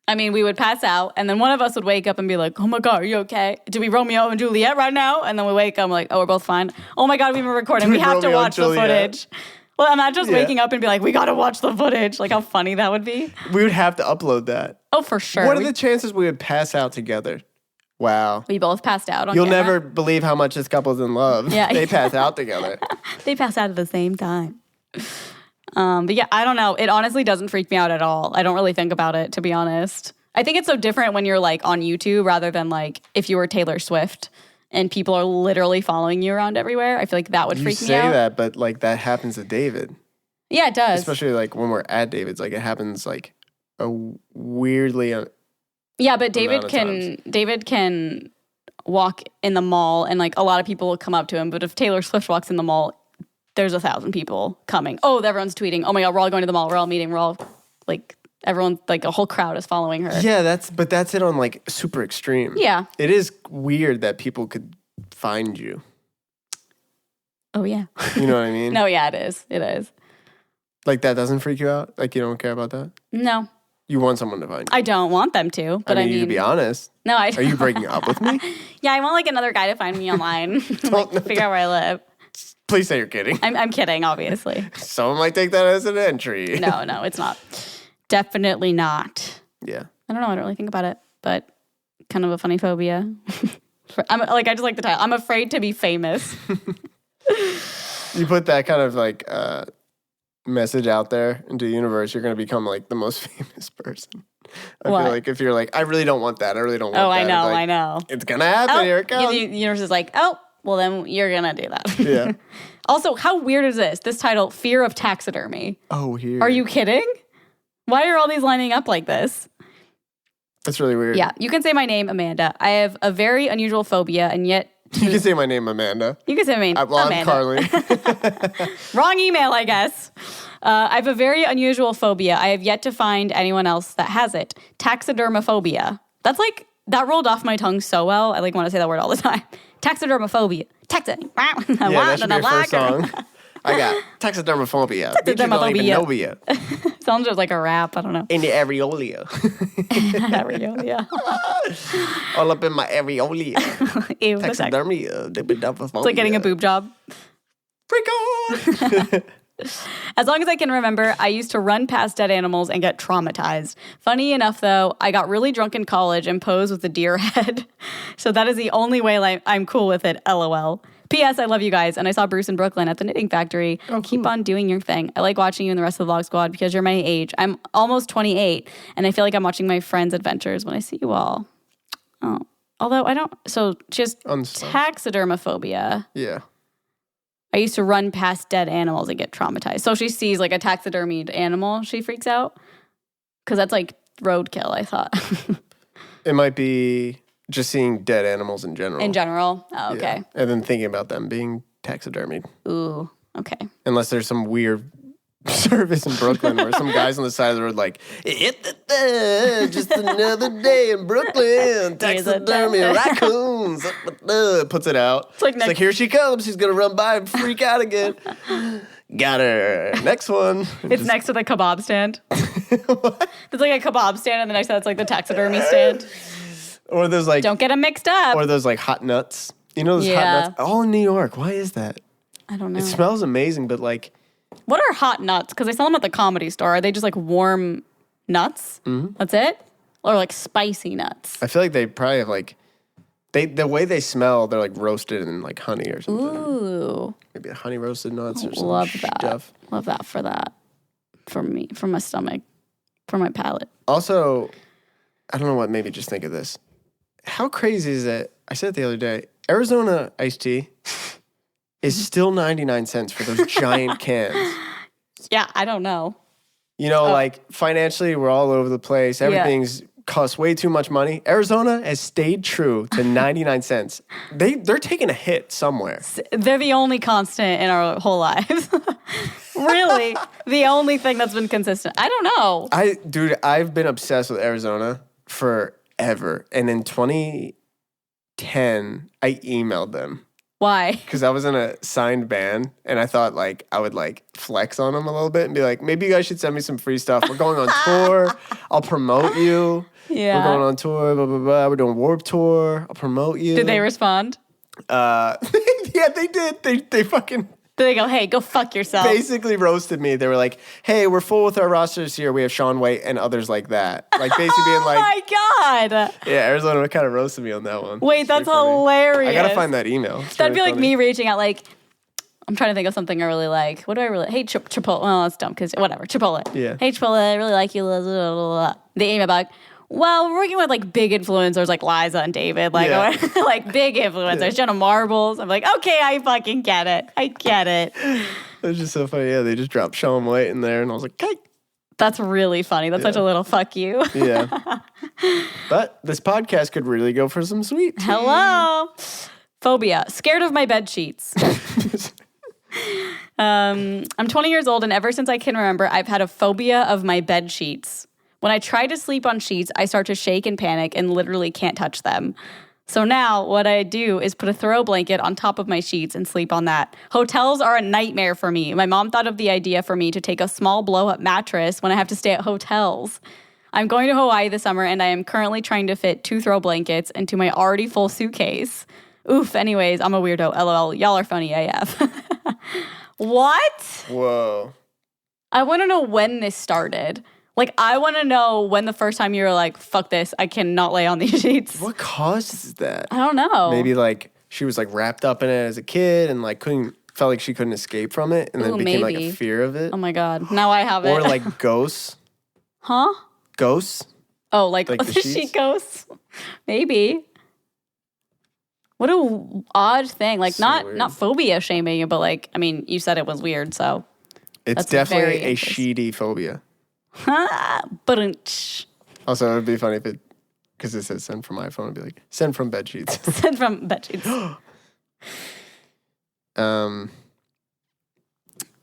I mean, we would pass out, and then one of us would wake up and be like, "Oh my God, are you okay? Do we Romeo and Juliet right now?" And then we wake up, and we're like, "Oh, we're both fine." Oh my God, we've been recording. We have to watch the footage. Well, imagine just waking up and be like, "We got to watch the footage." Like how funny that would be. We would have to upload that. Oh, for sure. What are the chances we would pass out together? Wow. We both passed out on You'll camera. never believe how much this couple's in love. Yeah. They pass out together. They pass out at the same time. But yeah, I don't know. It honestly doesn't freak me out at all. I don't really think about it, to be honest. I think it's so different when you're like on YouTube rather than like if you were Taylor Swift and people are literally following you around everywhere. I feel like that would freak me out. You say that, but like that happens to David. Yeah, it does. Especially like when we're at David's, like it happens like a weirdly. Yeah, but David can walk in the mall and like a lot of people will come up to him. But if Taylor Swift walks in the mall, there's 1,000 people coming. Oh, everyone's tweeting. Oh my God, we're all going to the mall. We're all meeting. We're all like. Everyone, like a whole crowd is following her. Yeah, that's it on like super extreme. Yeah. It is weird that people could find you. Oh, yeah. You know what I mean? No, yeah, it is. It is. Like that doesn't freak you out? Like you don't care about that? No. You want someone to find you? I don't want them to, but I mean... you to be honest. No, I don't. Are you breaking up with me? Yeah, I want like another guy to find me online. Like, figure out where I live. Please say you're kidding. I'm kidding, obviously. Someone might take that as an entry. No, it's not. Definitely not. Yeah. I don't know. I don't really think about it, but kind of a funny phobia. I just like the title. I'm afraid to be famous. You put that kind of like message out there into the universe, you're going to become like the most famous person. I feel like if you're like, I really don't want that. I really don't want that. Oh, I know. Like, I know. It's going to happen. Here it comes. The universe is like, oh, well, then you're going to do that. Yeah. Also, how weird is this? This title, Fear of Taxidermy. Oh, weird. Are you kidding? Why are all these lining up like this? That's really weird. Yeah. You can say my name, Amanda. I have a very unusual phobia, and yet... You can say my name, Amanda. You can say my name, Amanda. I'm Carly. Wrong email, I guess. I have a very unusual phobia. I have yet to find anyone else that has it. Taxidermophobia. That's like... That rolled off my tongue so well. I like want to say that word all the time. Taxidermophobia. Yeah, that should be your first song. I got taxidermophobia. Bitches don't even know ya. Sounds just like a rap. I don't know. In the areola. Areola. All up in my areola. Ew, Taxidermy. It's like getting a boob job. Freak on! As long as I can remember, I used to run past dead animals and get traumatized. Funny enough, though, I got really drunk in college and posed with a deer head. So that is the only way I'm cool with it, LOL. P.S. I love you guys, and I saw Bruce in Brooklyn at the Knitting Factory. Oh, cool. Keep on doing your thing. I like watching you and the rest of the Vlog Squad because you're my age. I'm almost 28, and I feel like I'm watching my friends' adventures when I see you all. Oh, although I don't. So just taxidermophobia. Yeah. I used to run past dead animals and get traumatized. So she sees like a taxidermied animal, she freaks out because that's like roadkill. I thought it might be. Just seeing dead animals in general. In general? Oh, okay. Yeah. And then thinking about them being taxidermied. Ooh, okay. Unless there's some weird service in Brooklyn where some guys on the side of the road like, just another day in Brooklyn, taxidermy raccoons. Puts it out. It's like here she comes. She's going to run by and freak out again. Got her. Next one. It's next to the kebab stand. What? It's like a kebab stand and the next to that's like the taxidermy stand. Or those like... Don't get them mixed up. Or those like hot nuts. You know those hot nuts? All in New York. Why is that? I don't know. It smells amazing, but like... What are hot nuts? Because they sell them at the Comedy Store. Are they just like warm nuts? Mm-hmm. That's it? Or like spicy nuts? I feel like they probably have like... The way they smell, they're like roasted in like honey or something. Ooh. Maybe honey roasted nuts or something. Love that. Love that for that. For me. For my stomach. For my palate. Also, I don't know what made me just think of this. How crazy is that? I said it the other day. Arizona iced tea is still 99 cents for those giant cans. Yeah, I don't know. You know, like financially, we're all over the place. Everything's costs way too much money. Arizona has stayed true to 99 cents. They're taking a hit somewhere. They're the only constant in our whole lives. Really, the only thing that's been consistent. I don't know. I've been obsessed with Arizona forever. And in 2010, I emailed them. Why? Because I was in a signed band, and I thought, like, I would, like, flex on them a little bit and be like, maybe you guys should send me some free stuff. We're going on tour. I'll promote you. Yeah. We're going on tour, blah, blah, blah. We're doing Warped Tour. I'll promote you. Did they respond? Yeah, they did. They fucking... They go, hey, go fuck yourself. Basically roasted me. They were like, hey, we're full with our roster this year. We have Shaun White and others like that. Like, basically being like... Oh, my God. Yeah, Arizona kind of roasted me on that one. Wait, that's hilarious. I got to find that email. That'd be like me reaching out, like... I'm trying to think of something I really like. What do I really... Hey, Chipotle. Well, that's dumb, because whatever. Chipotle. Yeah. Hey, Chipotle, I really like you. Blah, blah, blah, blah. They email back... Well, we're working with like big influencers like Liza and David, like like big influencers, Jenna Marbles. I'm like, okay, I fucking get it. I get it. It was just so funny. Yeah, they just dropped Shaun White in there, and I was like, okay. That's really funny. That's such a little fuck you. Yeah. But this podcast could really go for some sweet tea. Hello. Phobia. Scared of my bed sheets. I'm 20 years old, and ever since I can remember, I've had a phobia of my bed sheets. When I try to sleep on sheets, I start to shake and panic and literally can't touch them. So now what I do is put a throw blanket on top of my sheets and sleep on that. Hotels are a nightmare for me. My mom thought of the idea for me to take a small blow-up mattress when I have to stay at hotels. I'm going to Hawaii this summer, and I am currently trying to fit 2 throw blankets into my already full suitcase. Oof, anyways, I'm a weirdo. LOL, y'all are funny AF. What? Whoa. I want to know when this started. Like, I want to know when the first time you were like, fuck this, I cannot lay on these sheets. What causes that? I don't know. Maybe, like, she was, like, wrapped up in it as a kid and, like, felt like she couldn't escape from it and then became, like, a fear of it. Oh, my God. Now I have it. Or, like, ghosts. Huh? Ghosts? Oh, like the the sheet ghosts? Maybe. What a odd thing. Like, So not phobia shaming you, but, like, I mean, you said it was weird, so. It's definitely a sheety phobia. But Also, it would be funny if because it says send from iPhone, it'd be like, send from bed sheets. Send from bed sheets.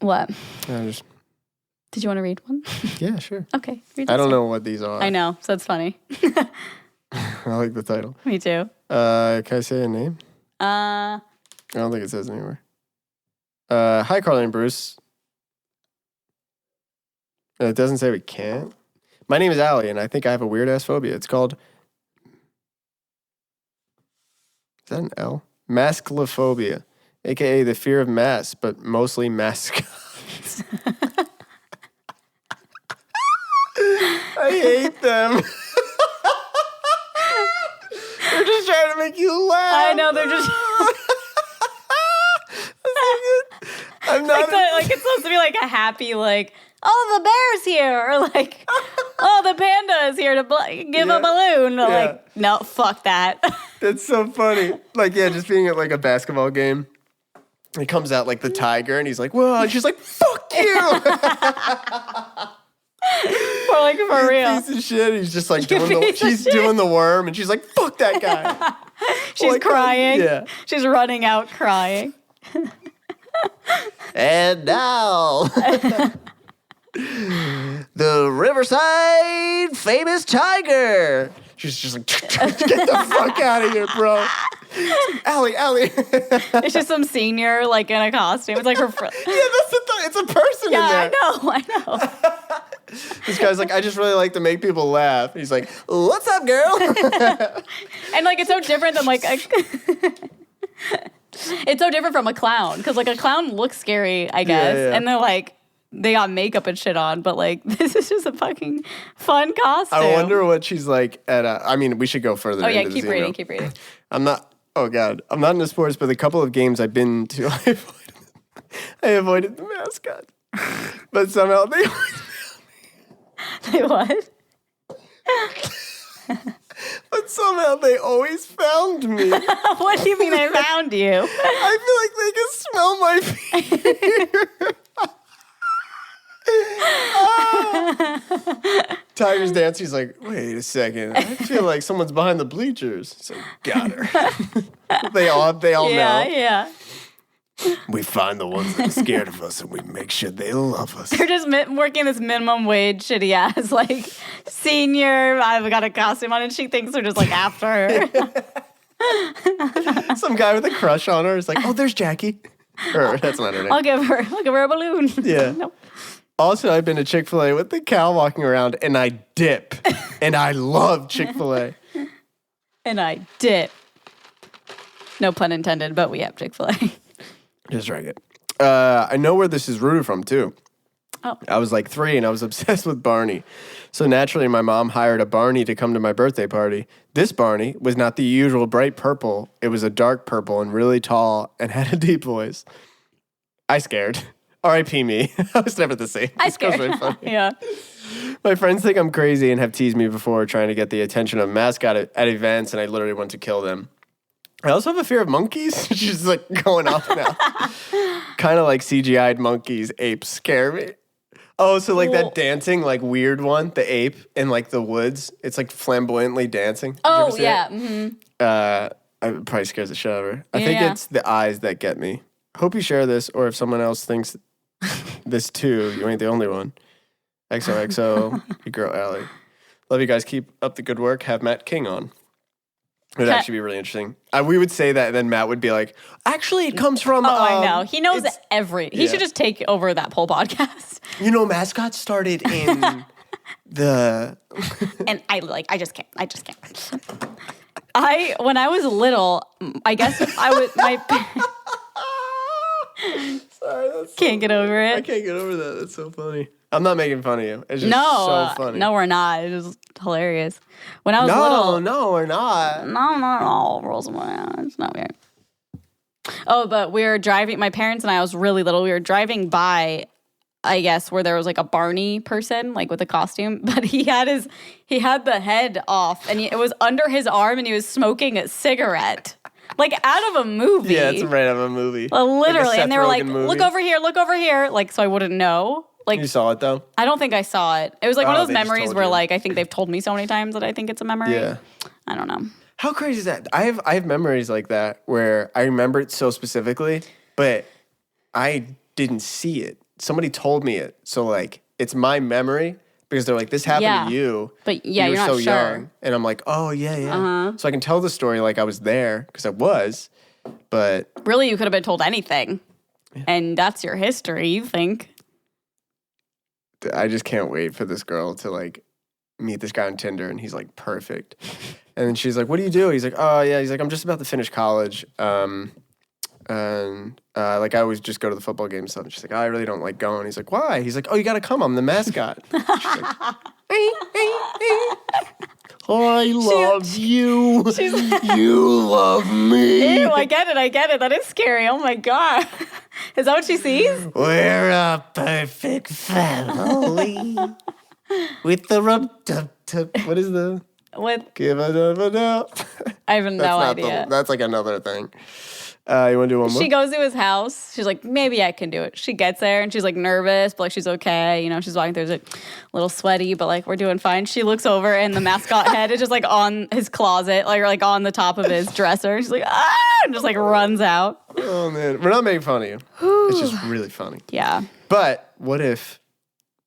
What? Did you want to read one? Yeah, sure. Okay. I don't know what these are. I know, so it's funny. I like the title. Me too. Can I say a name? I don't think it says anywhere. Hi, Carly and Bruce. It doesn't say we can't. My name is Allie, and I think I have a weird-ass phobia. It's called... Is that an L? Masclophobia, a.k.a. the fear of masks, but mostly mascots. I hate them. They're just trying to make you laugh. I know, they're just... I'm not... Like it's supposed to be like a happy, like... Oh, the bear's here, or like, oh, the panda is here to give a balloon. Like, no, fuck that. That's so funny. Like, yeah, just being at like a basketball game. He comes out like the tiger, and he's like, "Whoa!" And she's like, "Fuck you!" Or like for real. Piece of shit. He's just like doing the worm, and she's like, "Fuck that guy." She's like, crying. Yeah, she's running out crying. And now. The Riverside famous tiger. She's just like, get the fuck out of here, bro. Like, Allie. It's just some senior, like, in a costume. It's like her friend. Yeah, that's it's a person in there. I know. This guy's like, I just really like to make people laugh. He's like, what's up, girl? And, like, it's so different than, like, it's so different from a clown. Because, like, a clown looks scary, I guess. Yeah. And they're like, they got makeup and shit on, but like this is just a fucking fun costume. I wonder what she's like at I mean, we should go further. Oh yeah, into keep this reading. I'm not into sports, but a couple of games I've been to, I avoided the mascot. But somehow they They what? But somehow how they always found me. What do you mean they found you? I feel like they can smell my fear. Tiger's dancing. He's like, wait a second. I feel like someone's behind the bleachers. He's like, got her. They all know. Yeah. We find the ones that are scared of us and we make sure they love us. They're just working this minimum wage shitty ass, like, senior. I've got a costume on and she thinks they're just like after her. Some guy with a crush on her is like, oh, there's Jackie. That's not her name. I'll give her a balloon. Yeah. Nope. Also, I've been to Chick-fil-A with the cow walking around and I dip. And I love Chick-fil-A. And I dip. No pun intended, but we have Chick-fil-A. Just right it. I know where this is rooted from, too. Oh. I was like 3 and I was obsessed with Barney. So naturally, my mom hired a Barney to come to my birthday party. This Barney was not the usual bright purple. It was a dark purple and really tall and had a deep voice. I scared. R.I.P. me. I was never the same. I scared. Really funny. Yeah. My friends think I'm crazy and have teased me before trying to get the attention of mascot at events, and I literally want to kill them. I also have a fear of monkeys. She's like going off now. Kind of like CGI'd monkeys. Apes scare me. Oh, so like that dancing, like weird one, the ape in like the woods. It's like flamboyantly dancing. Did Oh, yeah. Mm-hmm. It probably scares the shit out of her. I think it's the eyes that get me. Hope you share this, or if someone else thinks this too, you ain't the only one. XOXO, your girl Allie. Love you guys. Keep up the good work. Have Matt King on. It would actually be really interesting. We would say that, and then Matt would be like, actually, it comes from... I know. He knows He should just take over that whole podcast. You know, Mascots started in the... And I just can't. When I was little, I guess I was... Sorry, that's can't get over it. I can't get over that. That's so funny. I'm not making fun of you. It's just so funny. No, we're not. It was hilarious. When I was little... No, we're not. No, not at all. Rolls of my eyes. It's not weird. Oh, but we were driving... My parents and I was really little. We were driving by, I guess, where there was like a Barney person, like with a costume. But he had the head off, and it was under his arm, and he was smoking a cigarette. Like out of a movie. Yeah, it's right out of a movie. Literally. Like and they were like, movie. look over here. Like, so I wouldn't know. Like, you saw it though? I don't think I saw it. It was like one of those memories where like I think they've told me so many times that I think it's a memory. Yeah. I don't know. How crazy is that? I have memories like that where I remember it so specifically, but I didn't see it. Somebody told me it. So like it's my memory because they're like, this happened to you. But yeah, you were you're not so sure. young. And I'm like, oh yeah. Uh-huh. So I can tell the story like I was there because I was, but really you could have been told anything. Yeah. And that's your history, you think. I just can't wait for this girl to like meet this guy on Tinder and he's like perfect. And then she's like, what do you do? He's like, oh yeah. He's like, I'm just about to finish college. And like I always just go to the football games and stuff. And she's like, oh, I really don't like going. He's like, why? He's like, oh, you gotta come. I'm the mascot. She's like, I love you. You love me. Ew, I get it. That is scary. Oh my God. Is that what she sees? We're a perfect family. With the what is the... Give it up. I have no idea. That's like another thing. You want to do one more? She goes to his house. She's like, maybe I can do it. She gets there and she's like nervous, but like she's okay. You know, she's walking through, she's like a little sweaty, but like we're doing fine. She looks over and the mascot head is just like on his closet, like on the top of his dresser. She's like, ah, and just like runs out. Oh man, we're not making fun of you. It's just really funny. Yeah. But what if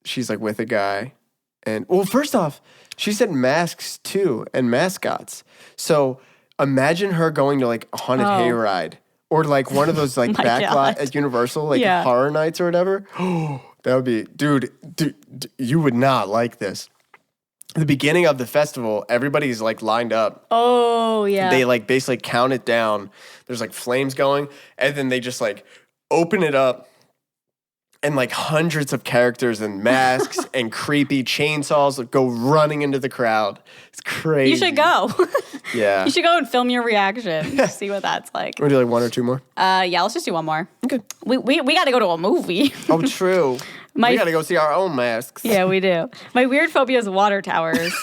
she's like with a guy and, well, first off, she said masks too and mascots. So imagine her going to like a haunted hayride. Or like one of those like backlot at Universal, like horror nights or whatever. That would be, dude, you would not like this. At the beginning of the festival, everybody's like lined up. Oh, yeah. They like basically count it down. There's like flames going. And then they just like open it up. And like hundreds of characters and masks and creepy chainsaws go running into the crowd. It's crazy. You should go. Yeah. You should go and film your reaction. See what that's like. Want to do like one or two more? Yeah, let's just do one more. Okay. We got to go to a movie. Oh, true. We got to go see our own masks. Yeah, we do. My weird phobia is water towers.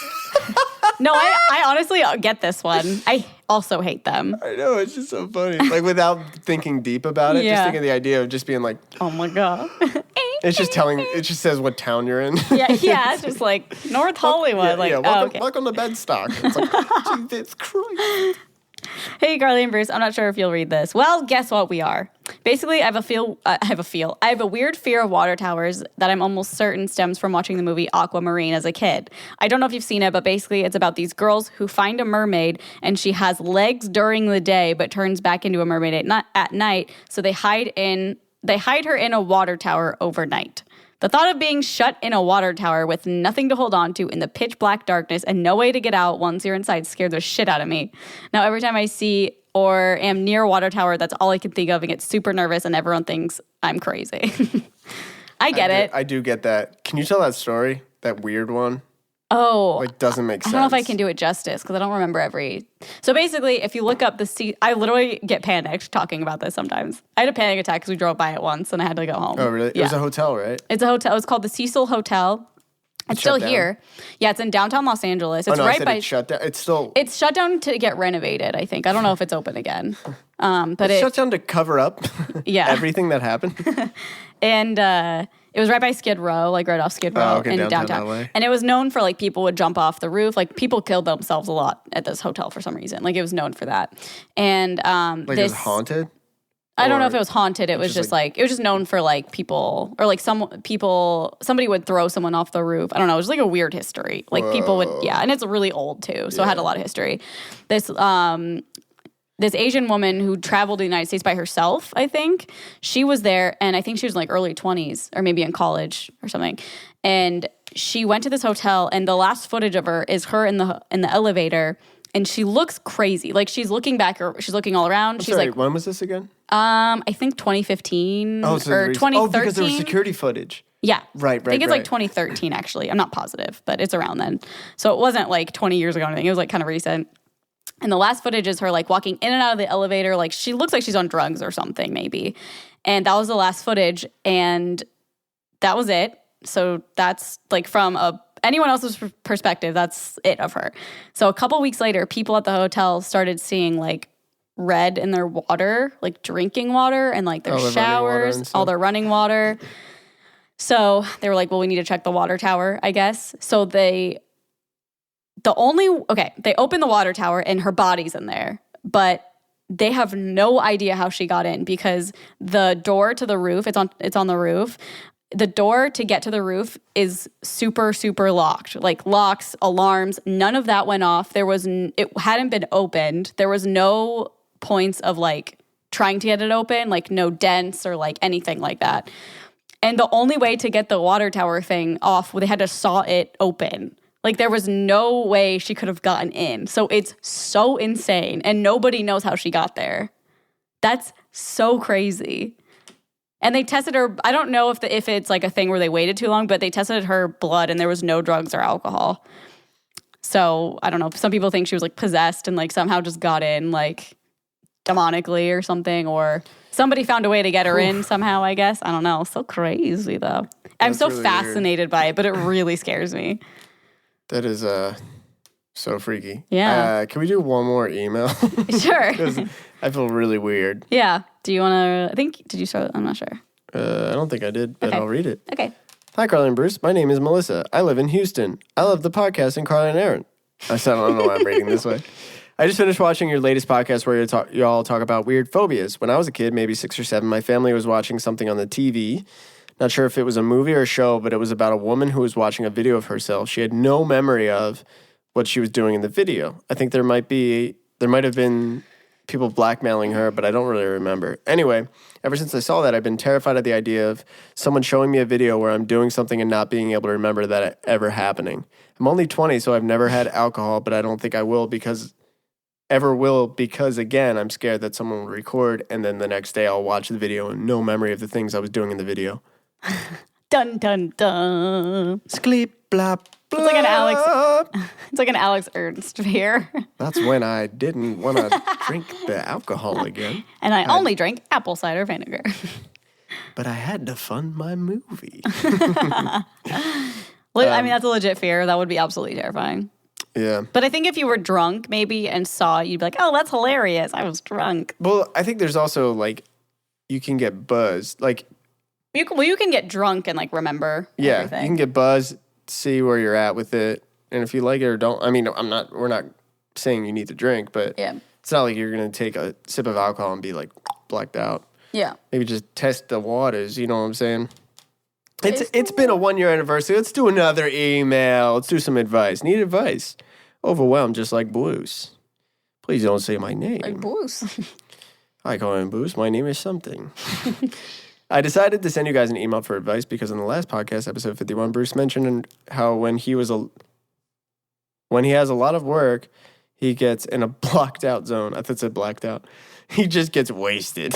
No, I honestly get this one. I also hate them. I know, it's just so funny. Like, without thinking deep about it, just thinking the idea of just being like, oh my God. It just says what town you're in. Yeah, it's just like North Hollywood. Welcome to Bedstock. It's like, Jesus Christ. Hey, Carly and Bruce, I'm not sure if you'll read this. Well, guess what we are. Basically, I have a weird fear of water towers that I'm almost certain stems from watching the movie Aquamarine as a kid. I don't know if you've seen it, but basically it's about these girls who find a mermaid and she has legs during the day but turns back into a mermaid at night, so they hide her in a water tower overnight. The thought of being shut in a water tower with nothing to hold on to in the pitch black darkness and no way to get out once you're inside scared the shit out of me. Now, every time I see or am near a water tower, that's all I can think of and get super nervous and everyone thinks I'm crazy. I get it. I do get that. Can you tell that story? That weird one? Oh. Like, doesn't make sense. I don't know if I can do it justice because I don't remember So basically, if you look up I literally get panicked talking about this sometimes. I had a panic attack because we drove by it once and I had to go home. Oh, really? Yeah. It was a hotel, right? It's a hotel. It's called the Cecil Hotel. It's still here. Yeah, it's in downtown Los Angeles. It's right by. It's shut down. It's shut down to get renovated, I think. I don't know if it's open again. But it's shut down to cover up everything that happened. And it was right by Skid Row, like right off Skid Row in downtown. LA. And it was known for like people would jump off the roof. Like people killed themselves a lot at this hotel for some reason. Like it was known for that. And it was haunted? I don't know if it was haunted. It was just like it was just known for like people or like somebody would throw someone off the roof. I don't know. It was like a weird history. Like people would, and it's really old too. So it had a lot of history. This Asian woman who traveled to the United States by herself, I think, she was there, and I think she was in like early 20s or maybe in college or something. And she went to this hotel, and the last footage of her is her in the elevator, and she looks crazy. Like she's looking back, or she's looking all around. She's like, when was this again? I think 2015 or 2013. Oh, because there was security footage. Yeah. Right. I think it's like 2013, actually. I'm not positive, but it's around then. So it wasn't like 20 years ago or anything. It was like kind of recent. And the last footage is her like walking in and out of the elevator. Like she looks like she's on drugs or something maybe. And that was the last footage. And that was it. So that's like from anyone else's perspective, that's it of her. So a couple weeks later, people at the hotel started seeing like red in their water, like drinking water and like their showers, all their running water. So they were like, well, we need to check the water tower, I guess. So they open the water tower and her body's in there, but they have no idea how she got in because the door to the roof, it's on the roof. The door to get to the roof is super, super locked. Like locks, alarms, none of that went off. It hadn't been opened. There was no points of like trying to get it open, like no dents or like anything like that. And the only way to get the water tower thing off, they had to saw it open. Like, there was no way she could have gotten in. So it's so insane. And nobody knows how she got there. That's so crazy. And they tested her. I don't know if it's like a thing where they waited too long, but they tested her blood and there was no drugs or alcohol. So I don't know. Some people think she was like possessed and like somehow just got in like demonically or something. Or somebody found a way to get her in somehow, I guess. I don't know. So crazy, though. I'm so really fascinated by it, but it really scares me. That is so freaky. Yeah. Can we do one more email? Sure. Because I feel really weird. Yeah. Do you want to, did you start? I'm not sure. I don't think I did, but okay. I'll read it. Okay. Hi, Carly and Bruce. My name is Melissa. I live in Houston. I love the podcast and Carly and Aaron. I don't know why I'm reading this way. I just finished watching your latest podcast where you all talk about weird phobias. When I was a kid, maybe 6 or 7, my family was watching something on the TV. Not sure if it was a movie or a show, but it was about a woman who was watching a video of herself. She had no memory of what she was doing in the video. I think there might have been people blackmailing her, but I don't really remember. Anyway, ever since I saw that, I've been terrified of the idea of someone showing me a video where I'm doing something and not being able to remember that ever happening. I'm only 20, so I've never had alcohol, but I don't think I will because, again, I'm scared that someone will record and then the next day I'll watch the video and no memory of the things I was doing in the video. Dun dun dun. Skleep blop. It's like an Alex Ernst here. That's when I didn't want to drink the alcohol again. And I only drank apple cider vinegar. But I had to fund my movie. I mean, that's a legit fear. That would be absolutely terrifying. Yeah. But I think if you were drunk maybe and saw, you'd be like, oh, that's hilarious. I was drunk. Well, I think there's also, like, you can get buzzed. Like, you can get drunk and, like, remember everything. You can get buzzed, see where you're at with it. And if you like it or don't, I mean, we're not saying you need to drink, but it's not like you're going to take a sip of alcohol and be, like, blacked out. Yeah. Maybe just test the waters, you know what I'm saying? It's been a 1-year anniversary. Let's do another email. Let's do some advice. Need advice. Overwhelmed just like Bruce. Please don't say my name. Like Bruce. Hi, Colin Bruce. My name is something. I decided to send you guys an email for advice because in the last podcast, episode 51, Bruce mentioned how when he has a lot of work, he gets in a blocked out zone. I thought it said blacked out. He just gets wasted.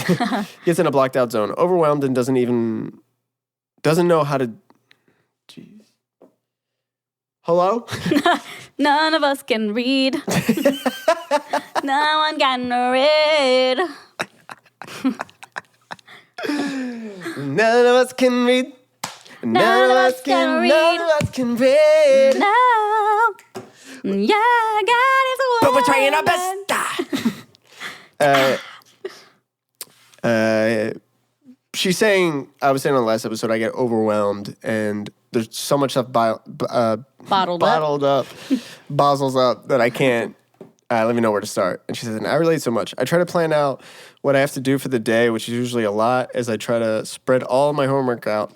Gets in a blocked out zone, overwhelmed, and doesn't know how to. Jeez. Hello? None of us can read. No one can read. None of us can read. None of us can read. None of us can read. No. Yeah, God is a but we're trying our best. She's saying, I was saying on the last episode, I get overwhelmed and there's so much stuff bottled up, bozzles up that I can't let me know where to start. And she says, and I relate so much. I try to plan out what I have to do for the day, which is usually a lot, as I try to spread all my homework out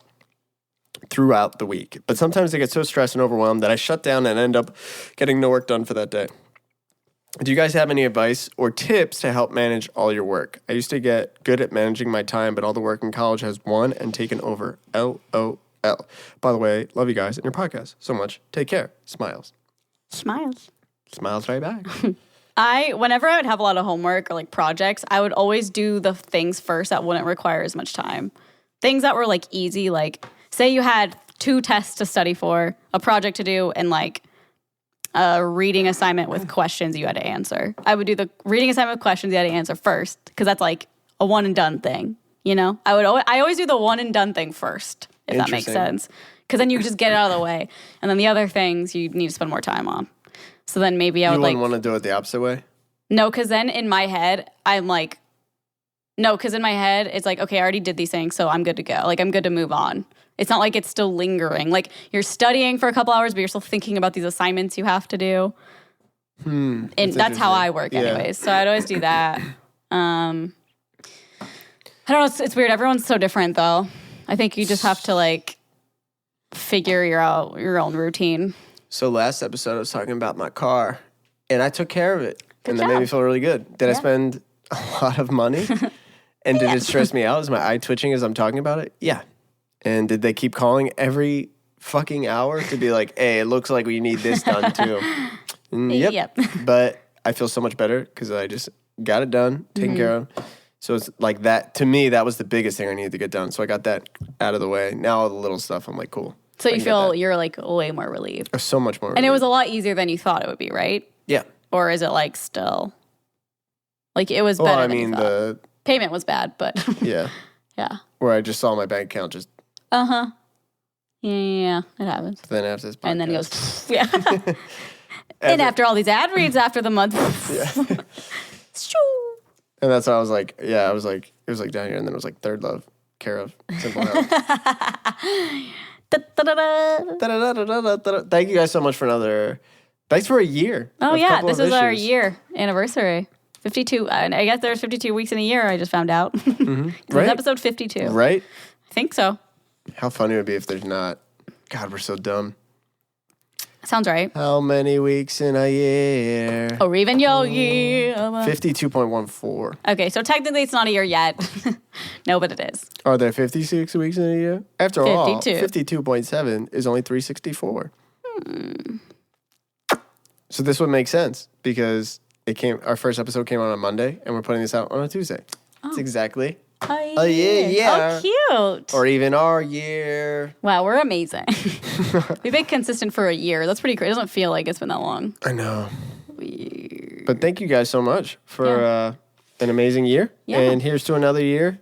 throughout the week. But sometimes I get so stressed and overwhelmed that I shut down and end up getting no work done for that day. Do you guys have any advice or tips to help manage all your work? I used to get good at managing my time, but all the work in college has won and taken over. LOL. By the way, love you guys and your podcast so much. Take care. Smiles. Smiles. Smiles right back. Whenever I would have a lot of homework or like projects, I would always do the things first that wouldn't require as much time. Things that were like easy, like say you had 2 tests to study for, a project to do, and like a reading assignment with questions you had to answer. I would do the reading assignment with questions you had to answer first because that's like a one and done thing, you know? I always do the one and done thing first, if that makes sense. Because then you just get it out of the way. And then the other things you need to spend more time on. So then maybe I would like... You wouldn't want to do it the opposite way? No, because then in my head, I'm like... No, because in my head, it's like, okay, I already did these things, so I'm good to go. Like, I'm good to move on. It's not like it's still lingering. Like, you're studying for a couple hours, but you're still thinking about these assignments you have to do. And that's how I work anyways. So I'd always do that. I don't know. It's weird. Everyone's so different, though. I think you just have to, like, figure out your own routine. So last episode, I was talking about my car, and I took care of it. And that made me feel really good. Did I spend a lot of money? And did it stress me out? Is my eye twitching as I'm talking about it? Yeah. And did they keep calling every fucking hour to be like, hey, it looks like we need this done too? Yep. But I feel so much better because I just got it done, taken care of. So it's like that. To me, that was the biggest thing I needed to get done. So I got that out of the way. Now all the little stuff, I'm like, cool. So you feel you're like way more relieved. So much more relieved. And it was a lot easier than you thought it would be, right? Yeah. Or is it like still? Like it was better Well, I than mean, you thought. the payment was bad, but yeah. Yeah. Where I just saw my bank account just Yeah, it happens. Then after this podcast. And then it goes yeah. And after all these ad reads after the month. And that's how I was like, it was like down here, and then it was like Third Love, Care of, Simple Health. Thank you guys so much for thanks for a year. Oh yeah, this is our year anniversary. 52. I guess there's 52 weeks in a year. I just found out. Right? It's episode 52. Right? I think so. How funny it would be if there's not. God, we're so dumb. Sounds right. How many weeks in a year? Or even your year. 52.14. Okay, so technically it's not a year yet. No, but it is. Are there 56 weeks in a year? After 52. All, 52.7 is only 364. So this would make sense because our first episode came out on a Monday and we're putting this out on a Tuesday. Oh. It's exactly a year. Yeah. Oh, cute. Or even our year. Wow, we're amazing. We've been consistent for a year. That's pretty great. It doesn't feel like it's been that long. I know. Weird. But thank you guys so much for an amazing year. Yeah. And here's to another year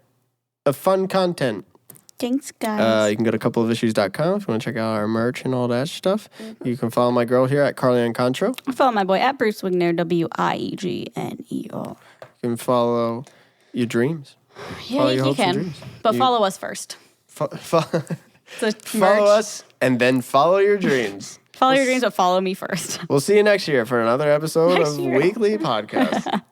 of fun content. Thanks, guys. You can go to coupleofissues.com if you want to check out our merch and all that stuff. Mm-hmm. You can follow my girl here at Carly Encontro. Follow my boy at Bruce Wigner, WIEGNER. You can follow your dreams. Yeah, you can. But follow us first. Follow us and then follow your dreams. Follow your dreams, but follow me first. We'll see you next year for another episode of Weekly Podcast.